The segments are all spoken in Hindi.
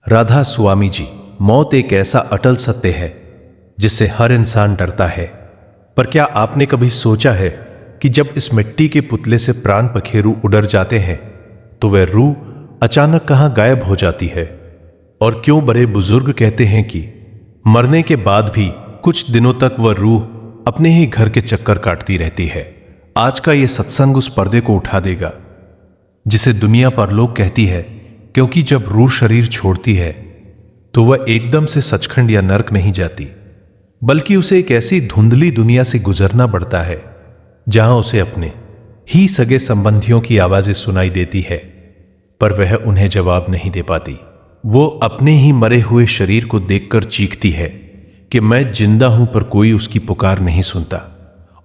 राधा स्वामी जी, मौत एक ऐसा अटल सत्य है जिससे हर इंसान डरता है। पर क्या आपने कभी सोचा है कि जब इस मिट्टी के पुतले से प्राण पखेरु उड़र जाते हैं तो वह रूह अचानक कहां गायब हो जाती है? और क्यों बड़े बुजुर्ग कहते हैं कि मरने के बाद भी कुछ दिनों तक वह रूह अपने ही घर के चक्कर काटती रहती है। आज का यह सत्संग उस पर्दे को उठा देगा जिसे दुनिया पर लोग कहती है, क्योंकि जब रूह शरीर छोड़ती है तो वह एकदम से सचखंड या नरक नहीं जाती, बल्कि उसे एक ऐसी धुंधली दुनिया से गुजरना पड़ता है जहां उसे अपने ही सगे संबंधियों की आवाजें सुनाई देती है, पर वह उन्हें जवाब नहीं दे पाती। वो अपने ही मरे हुए शरीर को देखकर चीखती है कि मैं जिंदा हूं, पर कोई उसकी पुकार नहीं सुनता।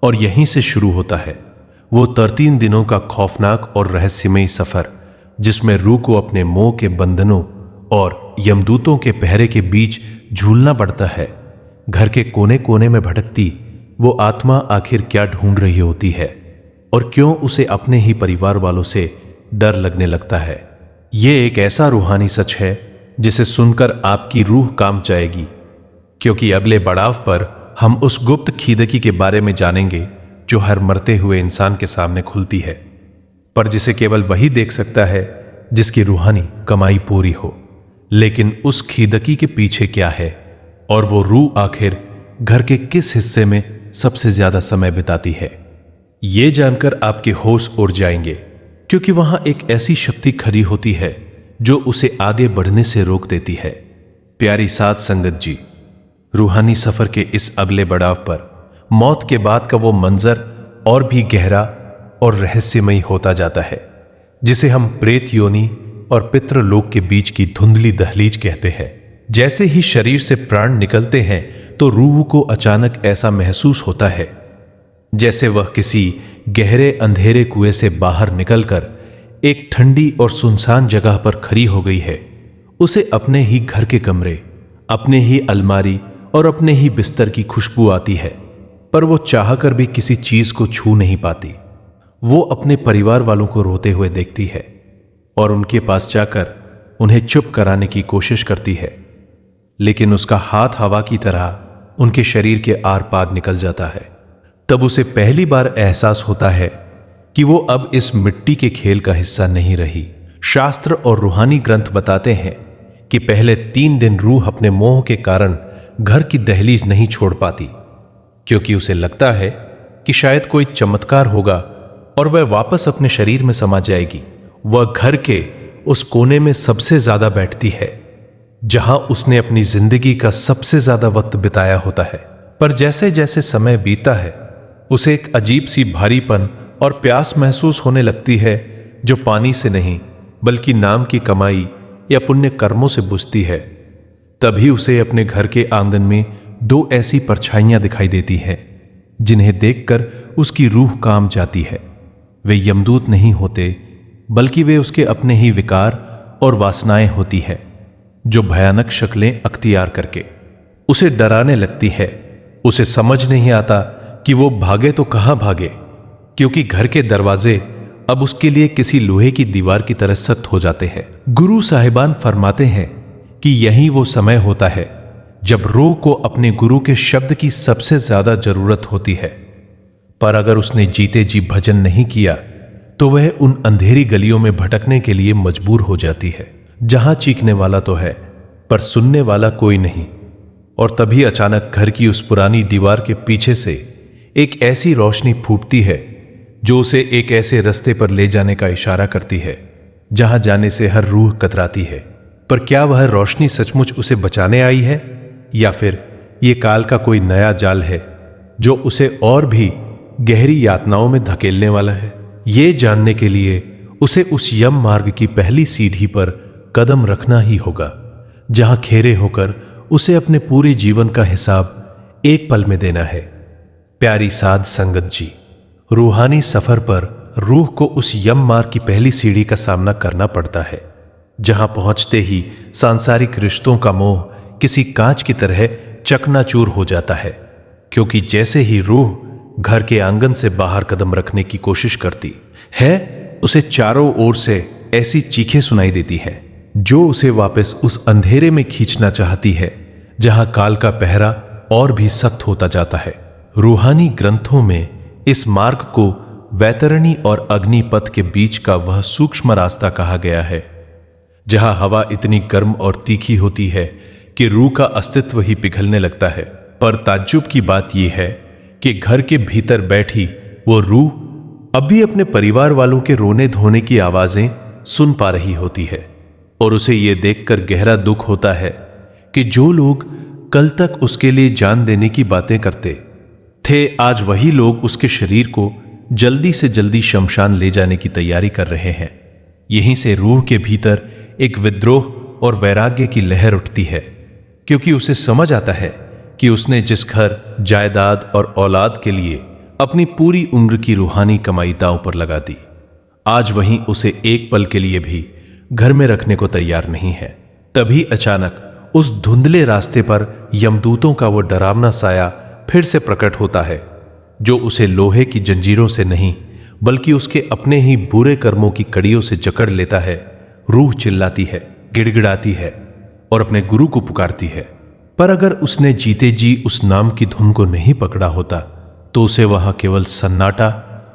और यहीं से शुरू होता है वो 13 दिनों का खौफनाक और रहस्यमयी सफर, जिसमें रूह को अपने मोह के बंधनों और यमदूतों के पहरे के बीच झूलना पड़ता है। घर के कोने कोने में भटकती वो आत्मा आखिर क्या ढूंढ रही होती है और क्यों उसे अपने ही परिवार वालों से डर लगने लगता है? ये एक ऐसा रूहानी सच है जिसे सुनकर आपकी रूह काम जाएगी, क्योंकि अगले पड़ाव पर हम उस गुप्त खीदकी के बारे में जानेंगे जो हर मरते हुए इंसान के सामने खुलती है, पर जिसे केवल वही देख सकता है जिसकी रूहानी कमाई पूरी हो। लेकिन उस खीदकी के पीछे क्या है और वो रूह आखिर घर के किस हिस्से में सबसे ज्यादा समय बिताती है, ये जानकर आपके होश उड़ जाएंगे, क्योंकि वहां एक ऐसी शक्ति खड़ी होती है जो उसे आगे बढ़ने से रोक देती है। प्यारी साध संगत जी, रूहानी सफर के इस अगले पड़ाव पर मौत के बाद का वो मंजर और भी गहरा और रहस्यमयी होता जाता है, जिसे हम प्रेत योनि और पितृलोक के बीच की धुंधली दहलीज कहते हैं। जैसे ही शरीर से प्राण निकलते हैं तो रूह को अचानक ऐसा महसूस होता है जैसे वह किसी गहरे अंधेरे कुएं से बाहर निकलकर एक ठंडी और सुनसान जगह पर खड़ी हो गई है। उसे अपने ही घर के कमरे, अपने ही अलमारी और अपने ही बिस्तर की खुशबू आती है, पर वो चाहकर भी किसी चीज को छू नहीं पाती। वो अपने परिवार वालों को रोते हुए देखती है और उनके पास जाकर उन्हें चुप कराने की कोशिश करती है, लेकिन उसका हाथ हवा की तरह उनके शरीर के आर पार निकल जाता है। तब उसे पहली बार एहसास होता है कि वो अब इस मिट्टी के खेल का हिस्सा नहीं रही। शास्त्र और रूहानी ग्रंथ बताते हैं कि पहले 3 दिन रूह अपने मोह के कारण घर की दहलीज नहीं छोड़ पाती, क्योंकि उसे लगता है कि शायद कोई चमत्कार होगा और वह वापस अपने शरीर में समा जाएगी। वह घर के उस कोने में सबसे ज्यादा बैठती है जहां उसने अपनी जिंदगी का सबसे ज्यादा वक्त बिताया होता है। पर जैसे जैसे समय बीता है उसे एक अजीब सी भारीपन और प्यास महसूस होने लगती है, जो पानी से नहीं बल्कि नाम की कमाई या पुण्य कर्मों से बुझती है। तभी उसे अपने घर के आंगन में 2 ऐसी परछाइयां दिखाई देती हैं जिन्हें देखकर उसकी रूह कांप जाती है। वे यमदूत नहीं होते, बल्कि वे उसके अपने ही विकार और वासनाएं होती हैं, जो भयानक शक्लें अख्तियार करके उसे डराने लगती है। उसे समझ नहीं आता कि वो भागे तो कहां भागे, क्योंकि घर के दरवाजे अब उसके लिए किसी लोहे की दीवार की तरह सख्त हो जाते हैं। गुरु साहिबान फरमाते हैं कि यही वो समय होता है जब रूह को अपने गुरु के शब्द की सबसे ज्यादा जरूरत होती है। पर अगर उसने जीते जी भजन नहीं किया तो वह उन अंधेरी गलियों में भटकने के लिए मजबूर हो जाती है, जहां चीखने वाला तो है पर सुनने वाला कोई नहीं। और तभी अचानक घर की उस पुरानी दीवार के पीछे से एक ऐसी रोशनी फूटती है जो उसे एक ऐसे रास्ते पर ले जाने का इशारा करती है जहां जाने से हर रूह कतराती है। पर क्या वह रोशनी सचमुच उसे बचाने आई है, या फिर ये काल का कोई नया जाल है जो उसे और भी गहरी यातनाओं में धकेलने वाला है? ये जानने के लिए उसे उस यम मार्ग की पहली सीढ़ी पर कदम रखना ही होगा, जहां खेरे होकर उसे अपने पूरे जीवन का हिसाब एक पल में देना है। प्यारी साध संगत जी, रूहानी सफर पर रूह को उस यम मार्ग की पहली सीढ़ी का सामना करना पड़ता है, जहां पहुंचते ही सांसारिक रिश्तों का मोह किसी कांच की तरह चकनाचूर हो जाता है, क्योंकि जैसे ही रूह घर के आंगन से बाहर कदम रखने की कोशिश करती है, उसे चारों ओर से ऐसी चीखें सुनाई देती हैं जो उसे वापस उस अंधेरे में खींचना चाहती है जहां काल का पहरा और भी सख्त होता जाता है। रूहानी ग्रंथों में इस मार्ग को वैतरणी और अग्निपथ के बीच का वह सूक्ष्म रास्ता कहा गया है, जहां हवा इतनी गर्म और तीखी होती है कि रूह का अस्तित्व ही पिघलने लगता है। पर ताज्जुब की बात यह है कि घर के भीतर बैठी वो रूह अभी अपने परिवार वालों के रोने धोने की आवाजें सुन पा रही होती है, और उसे यह देखकर गहरा दुख होता है कि जो लोग कल तक उसके लिए जान देने की बातें करते थे, आज वही लोग उसके शरीर को जल्दी से जल्दी शमशान ले जाने की तैयारी कर रहे हैं। यहीं से रूह के भीतर एक विद्रोह और वैराग्य की लहर उठती है, क्योंकि उसे समझ आता है कि उसने जिस घर, जायदाद और औलाद के लिए अपनी पूरी उम्र की रूहानी कमाई दांव पर लगा दी, आज वहीं उसे एक पल के लिए भी घर में रखने को तैयार नहीं है। तभी अचानक उस धुंधले रास्ते पर यमदूतों का वो डरावना साया फिर से प्रकट होता है, जो उसे लोहे की जंजीरों से नहीं बल्कि उसके अपने ही बुरे कर्मों की कड़ियों से जकड़ लेता है। रूह चिल्लाती है, गिड़गिड़ाती है और अपने गुरु को पुकारती है, पर अगर उसने जीते जी उस नाम की धुन को नहीं पकड़ा होता तो उसे वहां केवल सन्नाटा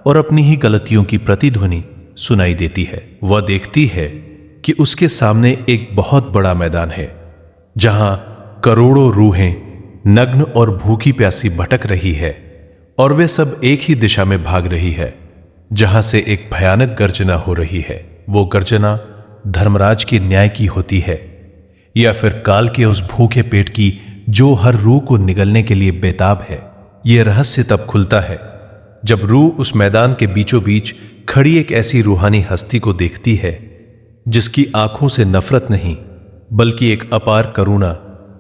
और अपनी ही गलतियों की प्रतिध्वनि सुनाई देती है। वह देखती है कि उसके सामने एक बहुत बड़ा मैदान है, जहां करोड़ों रूहें नग्न और भूखी प्यासी भटक रही है, और वे सब एक ही दिशा में भाग रही है, जहां से एक भयानक गर्जना हो रही है। वो गर्जना धर्मराज की न्याय की होती है, या फिर काल के उस भूखे पेट की जो हर रूह को निगलने के लिए बेताब है। यह रहस्य तब खुलता है जब रूह उस मैदान के बीचों बीच खड़ी एक ऐसी रूहानी हस्ती को देखती है, जिसकी आंखों से नफरत नहीं बल्कि एक अपार करुणा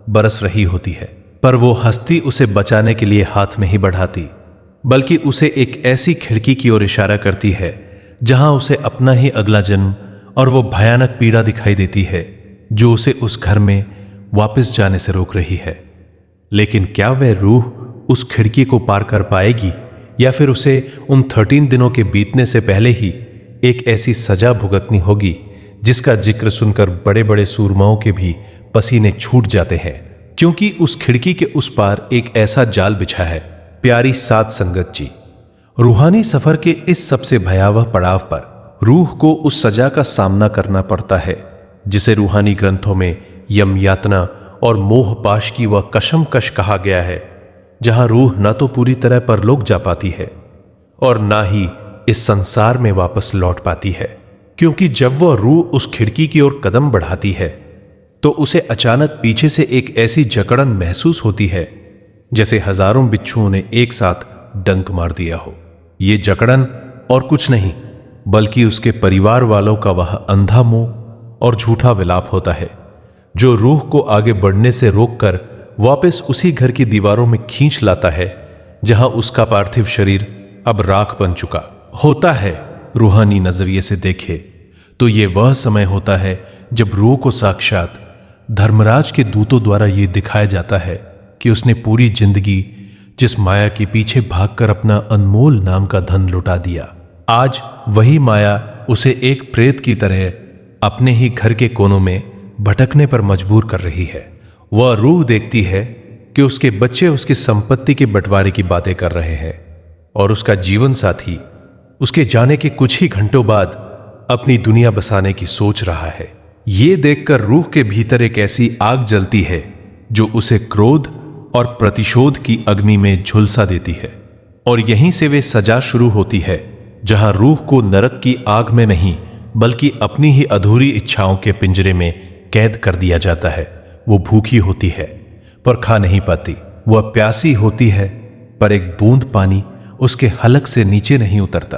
बरस रही होती है। पर वो हस्ती उसे बचाने के लिए हाथ नहीं बढ़ाती, बल्कि उसे एक ऐसी खिड़की की ओर इशारा करती है जहां उसे अपना ही अगला जन्म और वो भयानक पीड़ा दिखाई देती है, जो उसे उस घर में वापस जाने से रोक रही है। लेकिन क्या वह रूह उस खिड़की को पार कर पाएगी, या फिर उसे उन 13 दिनों के बीतने से पहले ही एक ऐसी सजा भुगतनी होगी जिसका जिक्र सुनकर बड़े बड़े सूरमाओं के भी पसीने छूट जाते हैं, क्योंकि उस खिड़की के उस पार एक ऐसा जाल बिछा है। प्यारी सात संगत जी, रूहानी सफर के इस सबसे भयावह पड़ाव पर रूह को उस सजा का सामना करना पड़ता है जिसे रूहानी ग्रंथों में यम यातना और मोहपाश की वह कशमकश कहा गया है, जहां रूह न तो पूरी तरह परलोक जा पाती है और ना ही इस संसार में वापस लौट पाती है। क्योंकि जब वह रूह उस खिड़की की ओर कदम बढ़ाती है तो उसे अचानक पीछे से एक ऐसी जकड़न महसूस होती है जैसे हजारों बिच्छुओं ने एक साथ डंक मार दिया हो। यह जकड़न और कुछ नहीं बल्कि उसके परिवार वालों का वह अंधा मोह और झूठा विलाप होता है, जो रूह को आगे बढ़ने से रोककर वापस उसी घर की दीवारों में खींच लाता है जहां उसका पार्थिव शरीर अब राख बन चुका होता है। रूहानी नजरिए से देखे तो यह वह समय होता है जब रूह को साक्षात धर्मराज के दूतों द्वारा यह दिखाया जाता है कि उसने पूरी जिंदगी जिस माया के पीछे भागकर अपना अनमोल नाम का धन लुटा दिया, आज वही माया उसे एक प्रेत की तरह अपने ही घर के कोनों में भटकने पर मजबूर कर रही है। वह रूह देखती है कि उसके बच्चे उसकी संपत्ति के बंटवारे की बातें कर रहे हैं और उसका जीवन साथी उसके जाने के कुछ ही घंटों बाद अपनी दुनिया बसाने की सोच रहा है। यह देखकर रूह के भीतर एक ऐसी आग जलती है जो उसे क्रोध और प्रतिशोध की अग्नि में झुलसा देती है, और यहीं से वे सजा शुरू होती है जहां रूह को नरक की आग में नहीं बल्कि अपनी ही अधूरी इच्छाओं के पिंजरे में कैद कर दिया जाता है। वो भूखी होती है पर खा नहीं पाती, वह प्यासी होती है पर एक बूंद पानी उसके हलक से नीचे नहीं उतरता,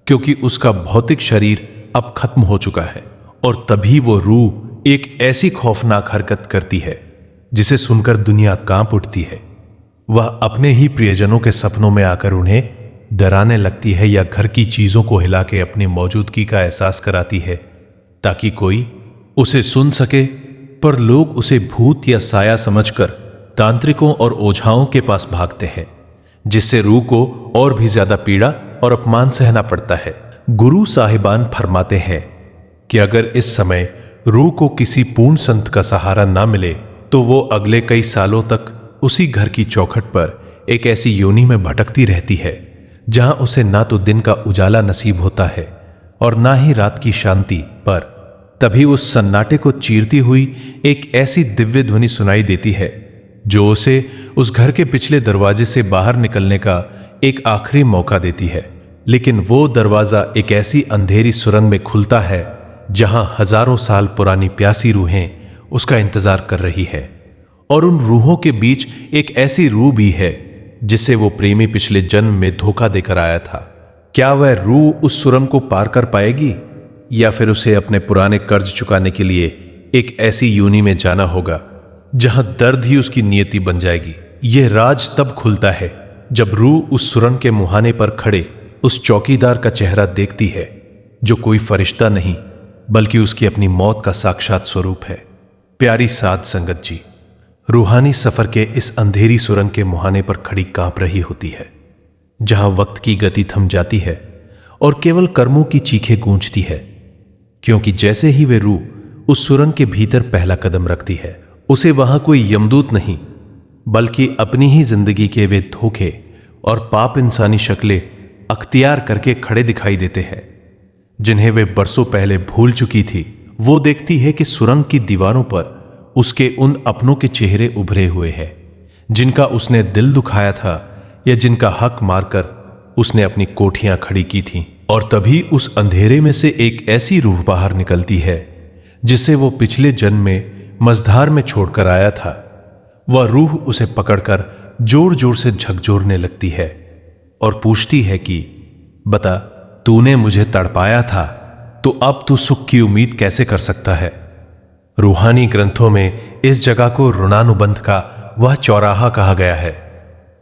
क्योंकि उसका भौतिक शरीर अब खत्म हो चुका है। और तभी वो रूह एक ऐसी खौफनाक हरकत करती है जिसे सुनकर दुनिया कांप उठती है। वह अपने ही प्रियजनों के सपनों में आकर उन्हें डराने लगती है या घर की चीजों को हिला के अपनी मौजूदगी का एहसास कराती है ताकि कोई उसे सुन सके, पर लोग उसे भूत या साया समझकर तांत्रिकों और ओझाओं के पास भागते हैं, जिससे रूह को और भी ज्यादा पीड़ा और अपमान सहना पड़ता है। गुरु साहिबान फरमाते हैं कि अगर इस समय रूह को किसी पूर्ण संत का सहारा ना मिले तो वो अगले कई सालों तक उसी घर की चौखट पर एक ऐसी योनि में भटकती रहती है जहां उसे ना तो दिन का उजाला नसीब होता है और ना ही रात की शांति। पर तभी उस सन्नाटे को चीरती हुई एक ऐसी दिव्य ध्वनि सुनाई देती है जो उसे उस घर के पिछले दरवाजे से बाहर निकलने का एक आखिरी मौका देती है। लेकिन वो दरवाजा एक ऐसी अंधेरी सुरंग में खुलता है जहां हजारों साल पुरानी प्यासी रूहें उसका इंतजार कर रही है। और उन रूहों के बीच एक ऐसी रूह भी है जिसे वो प्रेमी पिछले जन्म में धोखा देकर आया था। क्या वह रूह उस सुरंग को पार कर पाएगी या फिर उसे अपने पुराने कर्ज चुकाने के लिए एक ऐसी योनि में जाना होगा जहां दर्द ही उसकी नियति बन जाएगी। यह राज तब खुलता है जब रूह उस सुरंग के मुहाने पर खड़े उस चौकीदार का चेहरा देखती है जो कोई फरिश्ता नहीं बल्कि उसकी अपनी मौत का साक्षात स्वरूप है। प्यारी साध संगत जी, रूहानी सफर के इस अंधेरी सुरंग के मुहाने पर खड़ी कांप रही होती है जहां वक्त की गति थम जाती है और केवल कर्मों की चीखें गूंजती है, क्योंकि जैसे ही वे रूह उस सुरंग के भीतर पहला कदम रखती है उसे वहां कोई यमदूत नहीं बल्कि अपनी ही जिंदगी के वे धोखे और पाप इंसानी शक्लें अख्तियार करके खड़े दिखाई देते हैं जिन्हें वे बरसों पहले भूल चुकी थी। वो देखती है कि सुरंग की दीवारों पर उसके उन अपनों के चेहरे उभरे हुए हैं जिनका उसने दिल दुखाया था या जिनका हक मारकर उसने अपनी कोठियां खड़ी की थीं। और तभी उस अंधेरे में से एक ऐसी रूह बाहर निकलती है जिसे वो पिछले जन्म में मझधार में छोड़कर आया था। वह रूह उसे पकड़कर जोर जोर से झकझोरने लगती है और पूछती है कि बता, तूने मुझे तड़पाया था तो अब तू सुख की उम्मीद कैसे कर सकता है। रूहानी ग्रंथों में इस जगह को ऋणानुबंध का वह चौराहा कहा गया है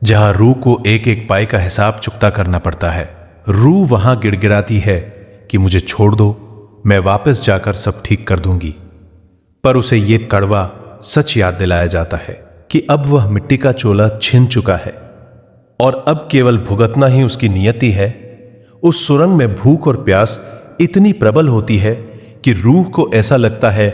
जहां रूह को एक एक पाई का हिसाब चुकता करना पड़ता है। रूह वहां गिड़गिड़ाती है कि मुझे छोड़ दो, मैं वापस जाकर सब ठीक कर दूंगी। पर उसे यह कड़वा सच याद दिलाया जाता है कि अब वह मिट्टी का चोला छिन चुका है और अब केवल भुगतना ही उसकी नियति है। उस सुरंग में भूख और प्यास इतनी प्रबल होती है कि रूह को ऐसा लगता है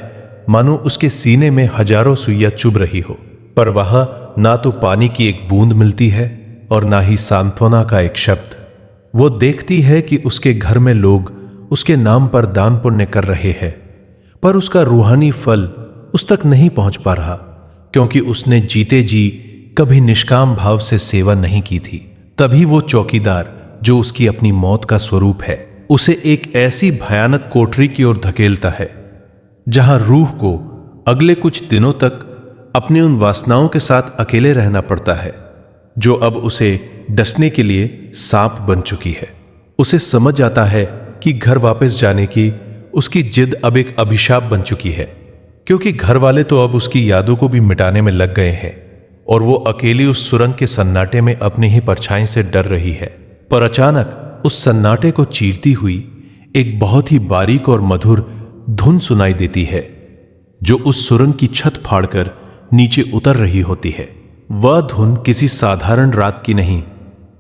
मानो उसके सीने में हजारों सुइयां चुभ रही हो। पर वहां ना तो पानी की एक बूंद मिलती है और ना ही सांत्वना का एक शब्द। वो देखती है कि उसके घर में लोग उसके नाम पर दान पुण्य कर रहे हैं, पर उसका रूहानी फल उस तक नहीं पहुंच पा रहा क्योंकि उसने जीते जी कभी निष्काम भाव से सेवा नहीं की थी। तभी वो चौकीदार जो उसकी अपनी मौत का स्वरूप है उसे एक ऐसी भयानक कोठरी की ओर धकेलता है जहां रूह को अगले कुछ दिनों तक अपने उन वासनाओं के साथ अकेले रहना पड़ता है जो अब उसे डसने के लिए सांप बन चुकी है। उसे समझ आता है कि घर वापस जाने की उसकी जिद अब एक अभिशाप बन चुकी है क्योंकि घर वाले तो अब उसकी यादों को भी मिटाने में लग गए हैं और वो अकेली उस सुरंग के सन्नाटे में अपनी ही परछाई से डर रही है। पर अचानक उस सन्नाटे को चीरती हुई एक बहुत ही बारीक और मधुर धुन सुनाई देती है जो उस सुरंग की छत फाड़कर नीचे उतर रही होती है। वह धुन किसी साधारण राग की नहीं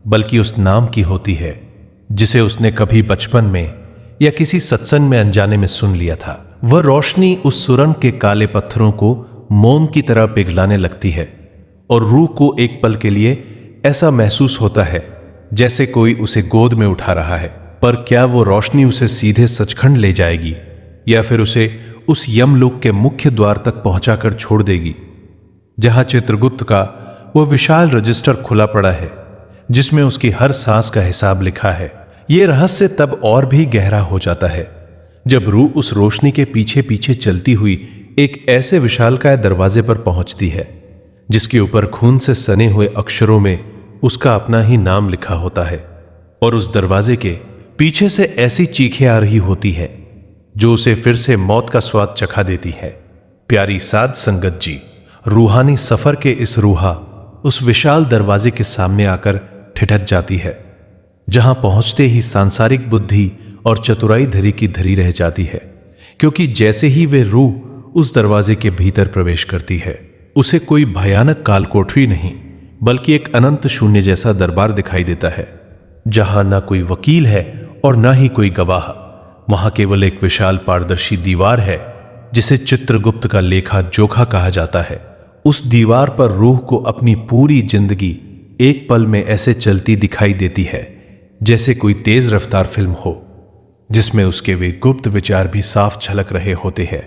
बल्कि उस नाम की होती है जिसे उसने कभी बचपन में या किसी सत्संग में अनजाने में सुन लिया था। वह रोशनी उस सुरंग के काले पत्थरों को मोम की तरह पिघलाने लगती है और रूह को एक पल के लिए ऐसा महसूस होता है जैसे कोई उसे गोद में उठा रहा है। पर क्या वो रोशनी उसे सीधे सचखंड ले जाएगी या फिर उसे उस यमलोक के मुख्य द्वार तक पहुंचाकर छोड़ देगी जहां चित्रगुप्त का वह विशाल रजिस्टर खुला पड़ा है जिसमें उसकी हर सांस का हिसाब लिखा है। यह रहस्य तब और भी गहरा हो जाता है जब रूह उस रोशनी के पीछे पीछे चलती हुई एक ऐसे विशालकाय दरवाजे पर पहुंचती है जिसके ऊपर खून से सने हुए अक्षरों में उसका अपना ही नाम लिखा होता है। और उस दरवाजे के पीछे से ऐसी चीखें आ रही होती है जो उसे फिर से मौत का स्वाद चखा देती है। प्यारी साध संगत जी, रूहानी सफर के इस रूहा उस विशाल दरवाजे के सामने आकर ठिठक जाती है जहां पहुंचते ही सांसारिक बुद्धि और चतुराई धरी की धरी रह जाती है क्योंकि जैसे ही वे रूह उस दरवाजे के भीतर प्रवेश करती है उसे कोई भयानक कालकोठरी नहीं बल्कि एक अनंत शून्य जैसा दरबार दिखाई देता है जहां ना कोई वकील है और ना ही कोई गवाह। वहां केवल एक विशाल पारदर्शी दीवार है जिसे चित्रगुप्त का लेखा जोखा कहा जाता है, उस दीवार पर रूह को अपनी पूरी जिंदगी एक पल में ऐसे चलती दिखाई देती है जैसे कोई तेज रफ्तार फिल्म हो, जिसमें उसके वे गुप्त विचार भी साफ झलक रहे होते हैं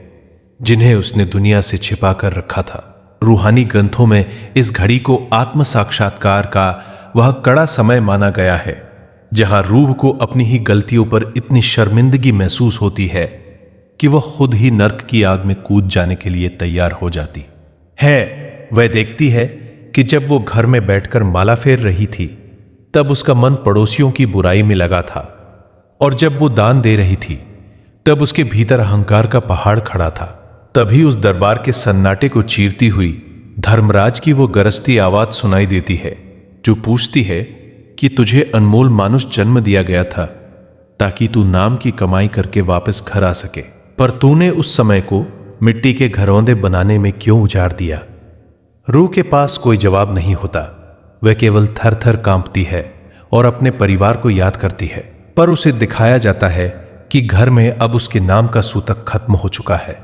जिन्हें उसने दुनिया से छिपा कर रखा था। रूहानी ग्रंथों में इस घड़ी को आत्म साक्षात्कार का वह कड़ा समय माना गया है, जहां रूह को अपनी ही गलतियों पर इतनी शर्मिंदगी महसूस होती है कि वह खुद ही नर्क की आग में कूद जाने के लिए तैयार हो जाती है। वह देखती है कि जब वो घर में बैठकर माला फेर रही थी, तब उसका मन पड़ोसियों की बुराई में लगा था, और जब वो दान दे रही थी, तब उसके भीतर अहंकार का पहाड़ खड़ा था। तभी उस दरबार के सन्नाटे को चीरती हुई धर्मराज की वो गरजती आवाज सुनाई देती है, जो पूछती है कि तुझे अनमोल मानुष जन्म दिया गया था ताकि तू नाम की कमाई करके वापस घर आ सके, पर तूने उस समय को मिट्टी के घरौंदे बनाने में क्यों उजाड़ दिया। रूह के पास कोई जवाब नहीं होता। वह केवल थर थर कांपती है और अपने परिवार को याद करती है, पर उसे दिखाया जाता है कि घर में अब उसके नाम का सूतक खत्म हो चुका है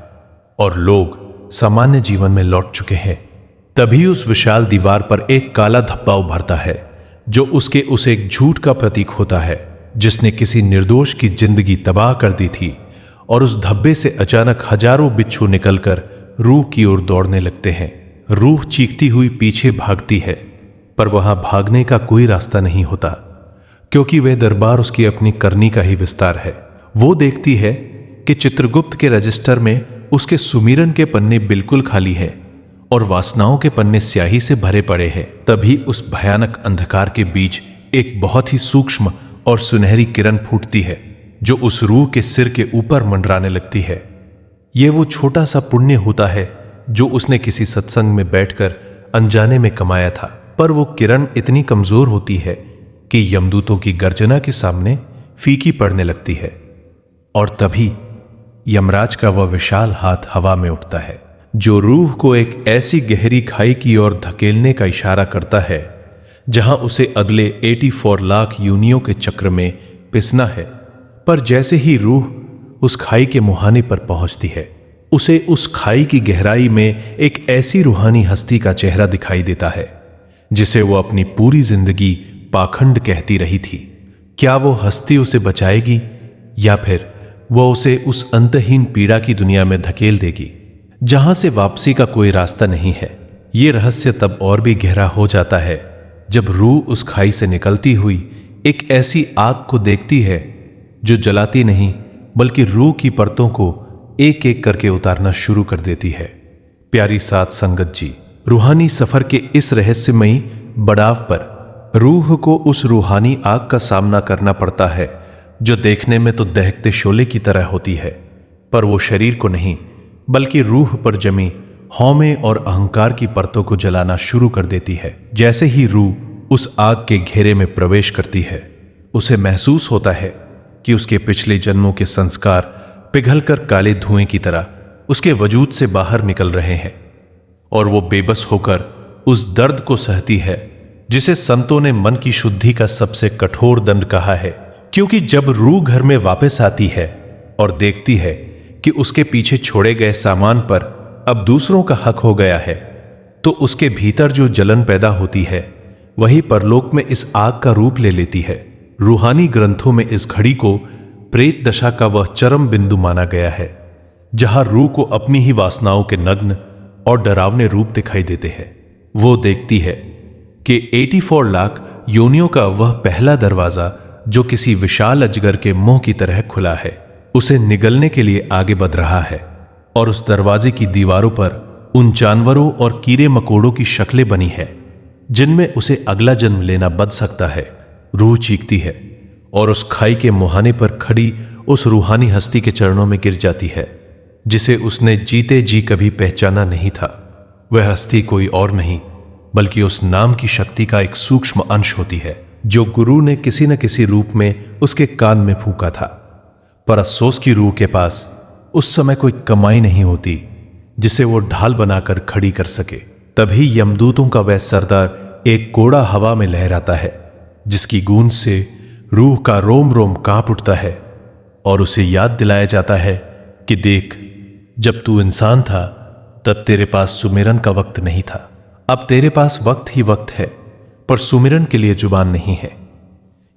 और लोग सामान्य जीवन में लौट चुके हैं। तभी उस विशाल दीवार पर एक काला धब्बा उभरता है, जो उसके उस एक झूठ का प्रतीक होता है जिसने किसी निर्दोष की जिंदगी तबाह कर दी थी। और उस धब्बे से अचानक हजारों बिच्छू निकलकर रूह की ओर दौड़ने लगते हैं। रूह चीखती हुई पीछे भागती है, पर वहां भागने का कोई रास्ता नहीं होता, क्योंकि वह दरबार उसकी अपनी करनी का ही विस्तार है। वो देखती है कि चित्रगुप्त के रजिस्टर में उसके सुमिरन के पन्ने बिल्कुल खाली हैं और वासनाओं के पन्ने स्याही से भरे पड़े हैं। तभी उस भयानक अंधकार के बीच एक बहुत ही सूक्ष्म और सुनहरी किरण फूटती है, जो उस रूह के सिर के ऊपर मंडराने लगती है। यह वो छोटा सा पुण्य होता है जो उसने किसी सत्संग में बैठकर अनजाने में कमाया था, पर वो किरण इतनी कमजोर होती है कि यमदूतों की गर्जना के सामने फीकी पड़ने लगती है। और तभी यमराज का वह विशाल हाथ हवा में उठता है, जो रूह को एक ऐसी गहरी खाई की ओर धकेलने का इशारा करता है जहां उसे अगले 84 लाख योनियों के चक्र में पिसना है। पर जैसे ही रूह उस खाई के मुहाने पर पहुंचती है, उसे उस खाई की गहराई में एक ऐसी रूहानी हस्ती का चेहरा दिखाई देता है जिसे वो अपनी पूरी जिंदगी पाखंड कहती रही थी। क्या वो हस्ती उसे बचाएगी या फिर वह उसे उस अंतहीन पीड़ा की दुनिया में धकेल देगी जहां से वापसी का कोई रास्ता नहीं है। ये रहस्य तब और भी गहरा हो जाता है जब रूह उस खाई से निकलती हुई एक ऐसी आग को देखती है जो जलाती नहीं बल्कि रूह की परतों को एक एक करके उतारना शुरू कर देती है। प्यारी साथ संगत जी, रूहानी सफर के इस रहस्यमयी बड़ाव पर रूह को उस रूहानी आग का सामना करना पड़ता है जो देखने में तो दहकते शोले की तरह होती है, पर वो शरीर को नहीं बल्कि रूह पर जमी हौमे और अहंकार की परतों को जलाना शुरू कर देती है। जैसे ही रूह उस आग के घेरे में प्रवेश करती है, उसे महसूस होता है कि उसके पिछले जन्मों के संस्कार पिघलकर काले धुएं की तरह उसके वजूद से बाहर निकल रहे हैं, और वो बेबस होकर उस दर्द को सहती है जिसे संतों ने मन की शुद्धि का सबसे कठोर दंड कहा है। क्योंकि जब रूह घर में वापस आती है और देखती है कि उसके पीछे छोड़े गए सामान पर अब दूसरों का हक हो गया है, तो उसके भीतर जो जलन पैदा होती है वही परलोक में इस आग का रूप ले लेती है। रूहानी ग्रंथों में इस घड़ी को प्रेत दशा का वह चरम बिंदु माना गया है जहां रूह को अपनी ही वासनाओं के नग्न और डरावने रूप दिखाई देते हैं। वो देखती है कि 84 लाख योनियों का वह पहला दरवाजा जो किसी विशाल अजगर के मुंह की तरह खुला है, उसे निगलने के लिए आगे बढ़ रहा है, और उस दरवाजे की दीवारों पर उन जानवरों और कीड़े मकोड़ों की शक्लें बनी है जिनमें उसे अगला जन्म लेना बच सकता है। रूह चीखती है और उस खाई के मुहाने पर खड़ी उस रूहानी हस्ती के चरणों में गिर जाती है जिसे उसने जीते जी कभी पहचाना नहीं था। वह हस्ती कोई और नहीं बल्कि उस नाम की शक्ति का एक सूक्ष्म अंश होती है जो गुरु ने किसी न किसी रूप में उसके कान में फूंका था। पर अफसोस की रूह के पास उस समय कोई कमाई नहीं होती जिसे वो ढाल बनाकर खड़ी कर सके। तभी यमदूतों का वह सरदार एक घोड़ा हवा में लहराता है जिसकी गूंज से रूह का रोम रोम कांप उठता है, और उसे याद दिलाया जाता है कि देख, जब तू इंसान था तब तेरे पास सुमिरन का वक्त नहीं था। अब तेरे पास वक्त ही वक्त है, पर सुमिरन के लिए जुबान नहीं है।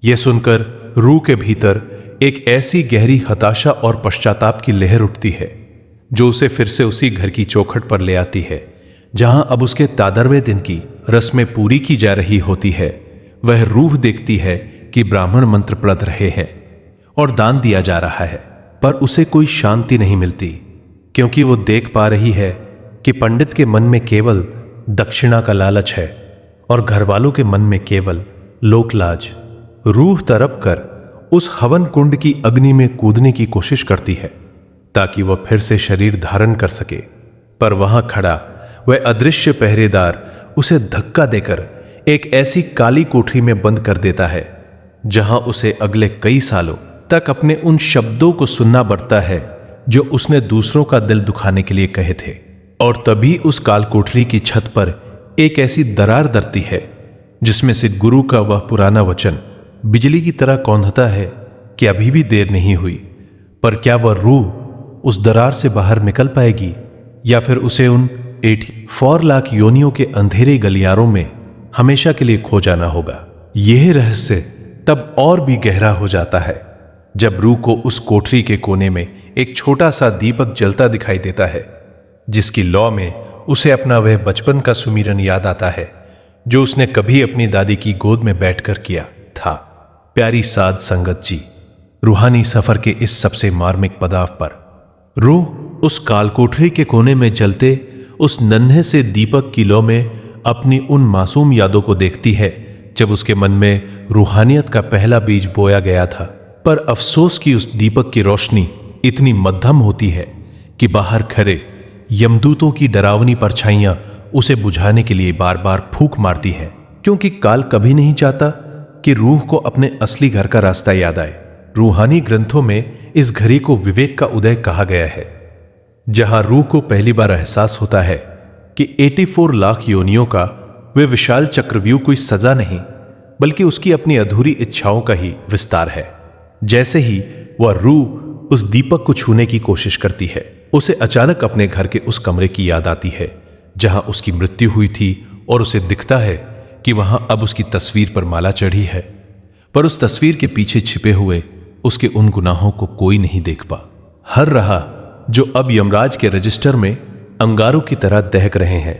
यह सुनकर रूह के भीतर एक ऐसी गहरी हताशा और पश्चाताप की लहर उठती है जो उसे फिर से उसी घर की चौखट पर ले आती है जहां अब उसके तादरवे दिन की रस्में पूरी की जा रही होती है। वह रूह देखती है कि ब्राह्मण मंत्र पढ़ रहे हैं और दान दिया जा रहा है, पर उसे कोई शांति नहीं मिलती, क्योंकि वो देख पा रही है कि पंडित के मन में केवल दक्षिणा का लालच है और घर वालों के मन में केवल लोकलाज। रूह तड़प कर उस हवन कुंड की अग्नि में कूदने की कोशिश करती है ताकि वह फिर से शरीर धारण कर सके, पर वहां खड़ा वह अदृश्य पहरेदार उसे धक्का देकर एक ऐसी काली कोठरी में बंद कर देता है जहां उसे अगले कई सालों तक अपने उन शब्दों को सुनना पड़ता है जो उसने दूसरों का दिल दुखाने के लिए कहे थे। और तभी उस काल कोठरी की छत पर एक ऐसी दरार दरती है जिसमें से गुरु का वह पुराना वचन बिजली की तरह कौंधता है कि अभी भी देर नहीं हुई। पर क्या वह रूह उस दरार से बाहर निकल पाएगी या फिर उसे उन 84 लाख योनियों के अंधेरे गलियारों में हमेशा के लिए खो जाना होगा। यह रहस्य तब और भी गहरा हो जाता है जब रूह को उस कोठरी के कोने में एक छोटा सा दीपक जलता दिखाई देता है, जिसकी लौ में उसे अपना वह बचपन का सुमिरन याद आता है जो उसने कभी अपनी दादी की गोद में बैठकर किया था। प्यारी साध संगत जी, रूहानी सफर के इस सबसे मार्मिक पड़ाव पर रूह उस कालकोठरी के कोने में जलते उस नन्हे से दीपक की लौ में अपनी उन मासूम यादों को देखती है जब उसके मन में रूहानियत का पहला बीज बोया गया था। पर अफसोस कि उस दीपक की रोशनी इतनी मध्यम होती है कि बाहर खड़े यमदूतों की डरावनी परछाइयां उसे बुझाने के लिए बार बार फूंक मारती हैं, क्योंकि काल कभी नहीं चाहता कि रूह को अपने असली घर का रास्ता याद आए। रूहानी ग्रंथों में इस घड़ी को विवेक का उदय कहा गया है, जहां रूह को पहली बार एहसास होता है कि 84 लाख योनियों का वे विशाल चक्रव्यूह कोई सजा नहीं बल्कि उसकी अपनी अधूरी इच्छाओं का ही विस्तार है। जैसे ही वह रूह उस दीपक को छूने की कोशिश करती है, उसे अचानक अपने घर के उस कमरे की याद आती है जहां उसकी मृत्यु हुई थी और उसे दिखता है कि वहां अब उसकी तस्वीर पर माला चढ़ी है, पर उस तस्वीर के पीछे छिपे हुए उसके उन गुनाहों को कोई नहीं देख पा। हर रहा जो अब यमराज के रजिस्टर में अंगारों की तरह दहक रहे हैं।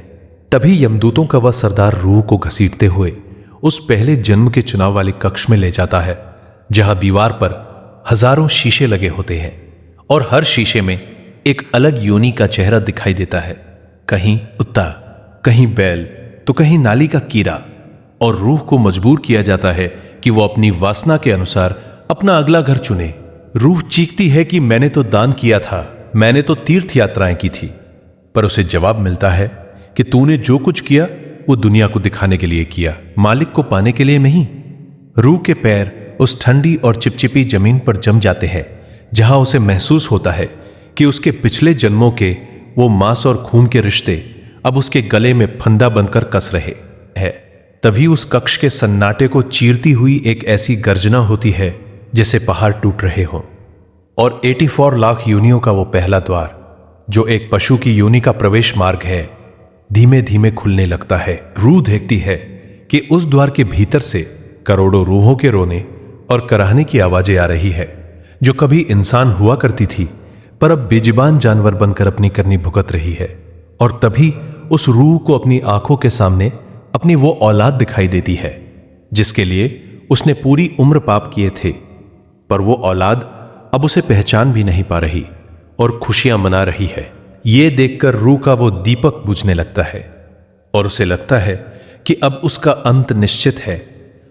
तभी यमदूतों का वह सरदार रूह को घसीटते हुए उस पहले जन्म के चुनाव वाले कक्ष में ले जाता है जहां दीवार पर हजारों शीशे लगे होते हैं और हर शीशे में एक अलग योनि का चेहरा दिखाई देता है, कहीं कुत्ता, कहीं बैल तो कहीं नाली का कीड़ा। और रूह को मजबूर किया जाता है कि वो अपनी वासना के अनुसार अपना अगला घर चुने। रूह चीखती है कि मैंने तो दान किया था, मैंने तो तीर्थ यात्राएं की थी, पर उसे जवाब मिलता है कि तूने जो कुछ किया वो दुनिया को दिखाने के लिए किया, मालिक को पाने के लिए नहीं। रूह के पैर उस ठंडी और चिपचिपी जमीन पर जम जाते हैं जहां उसे महसूस होता है कि उसके पिछले जन्मों के वो मांस और खून के रिश्ते अब उसके गले में फंदा बनकर कस रहे हैं। तभी उस कक्ष के सन्नाटे को चीरती हुई एक ऐसी गर्जना होती है जैसे पहाड़ टूट रहे हों, और 84 लाख योनियों का वो पहला द्वार जो एक पशु की योनि का प्रवेश मार्ग है धीमे धीमे खुलने लगता है। रूह देखती है कि उस द्वार के भीतर से करोड़ों रूहों के रोने और कराहने की आवाजें आ रही है जो कभी इंसान हुआ करती थी पर अब बेजुबान जानवर बनकर अपनी करनी भुगत रही है। और तभी उस रूह को अपनी आंखों के सामने अपनी वो औलाद दिखाई देती है जिसके लिए उसने पूरी उम्र पाप किए थे, पर वो औलाद अब उसे पहचान भी नहीं पा रही और खुशियां मना रही है। ये देखकर रूह का वो दीपक बुझने लगता है और उसे लगता है कि अब उसका अंत निश्चित है।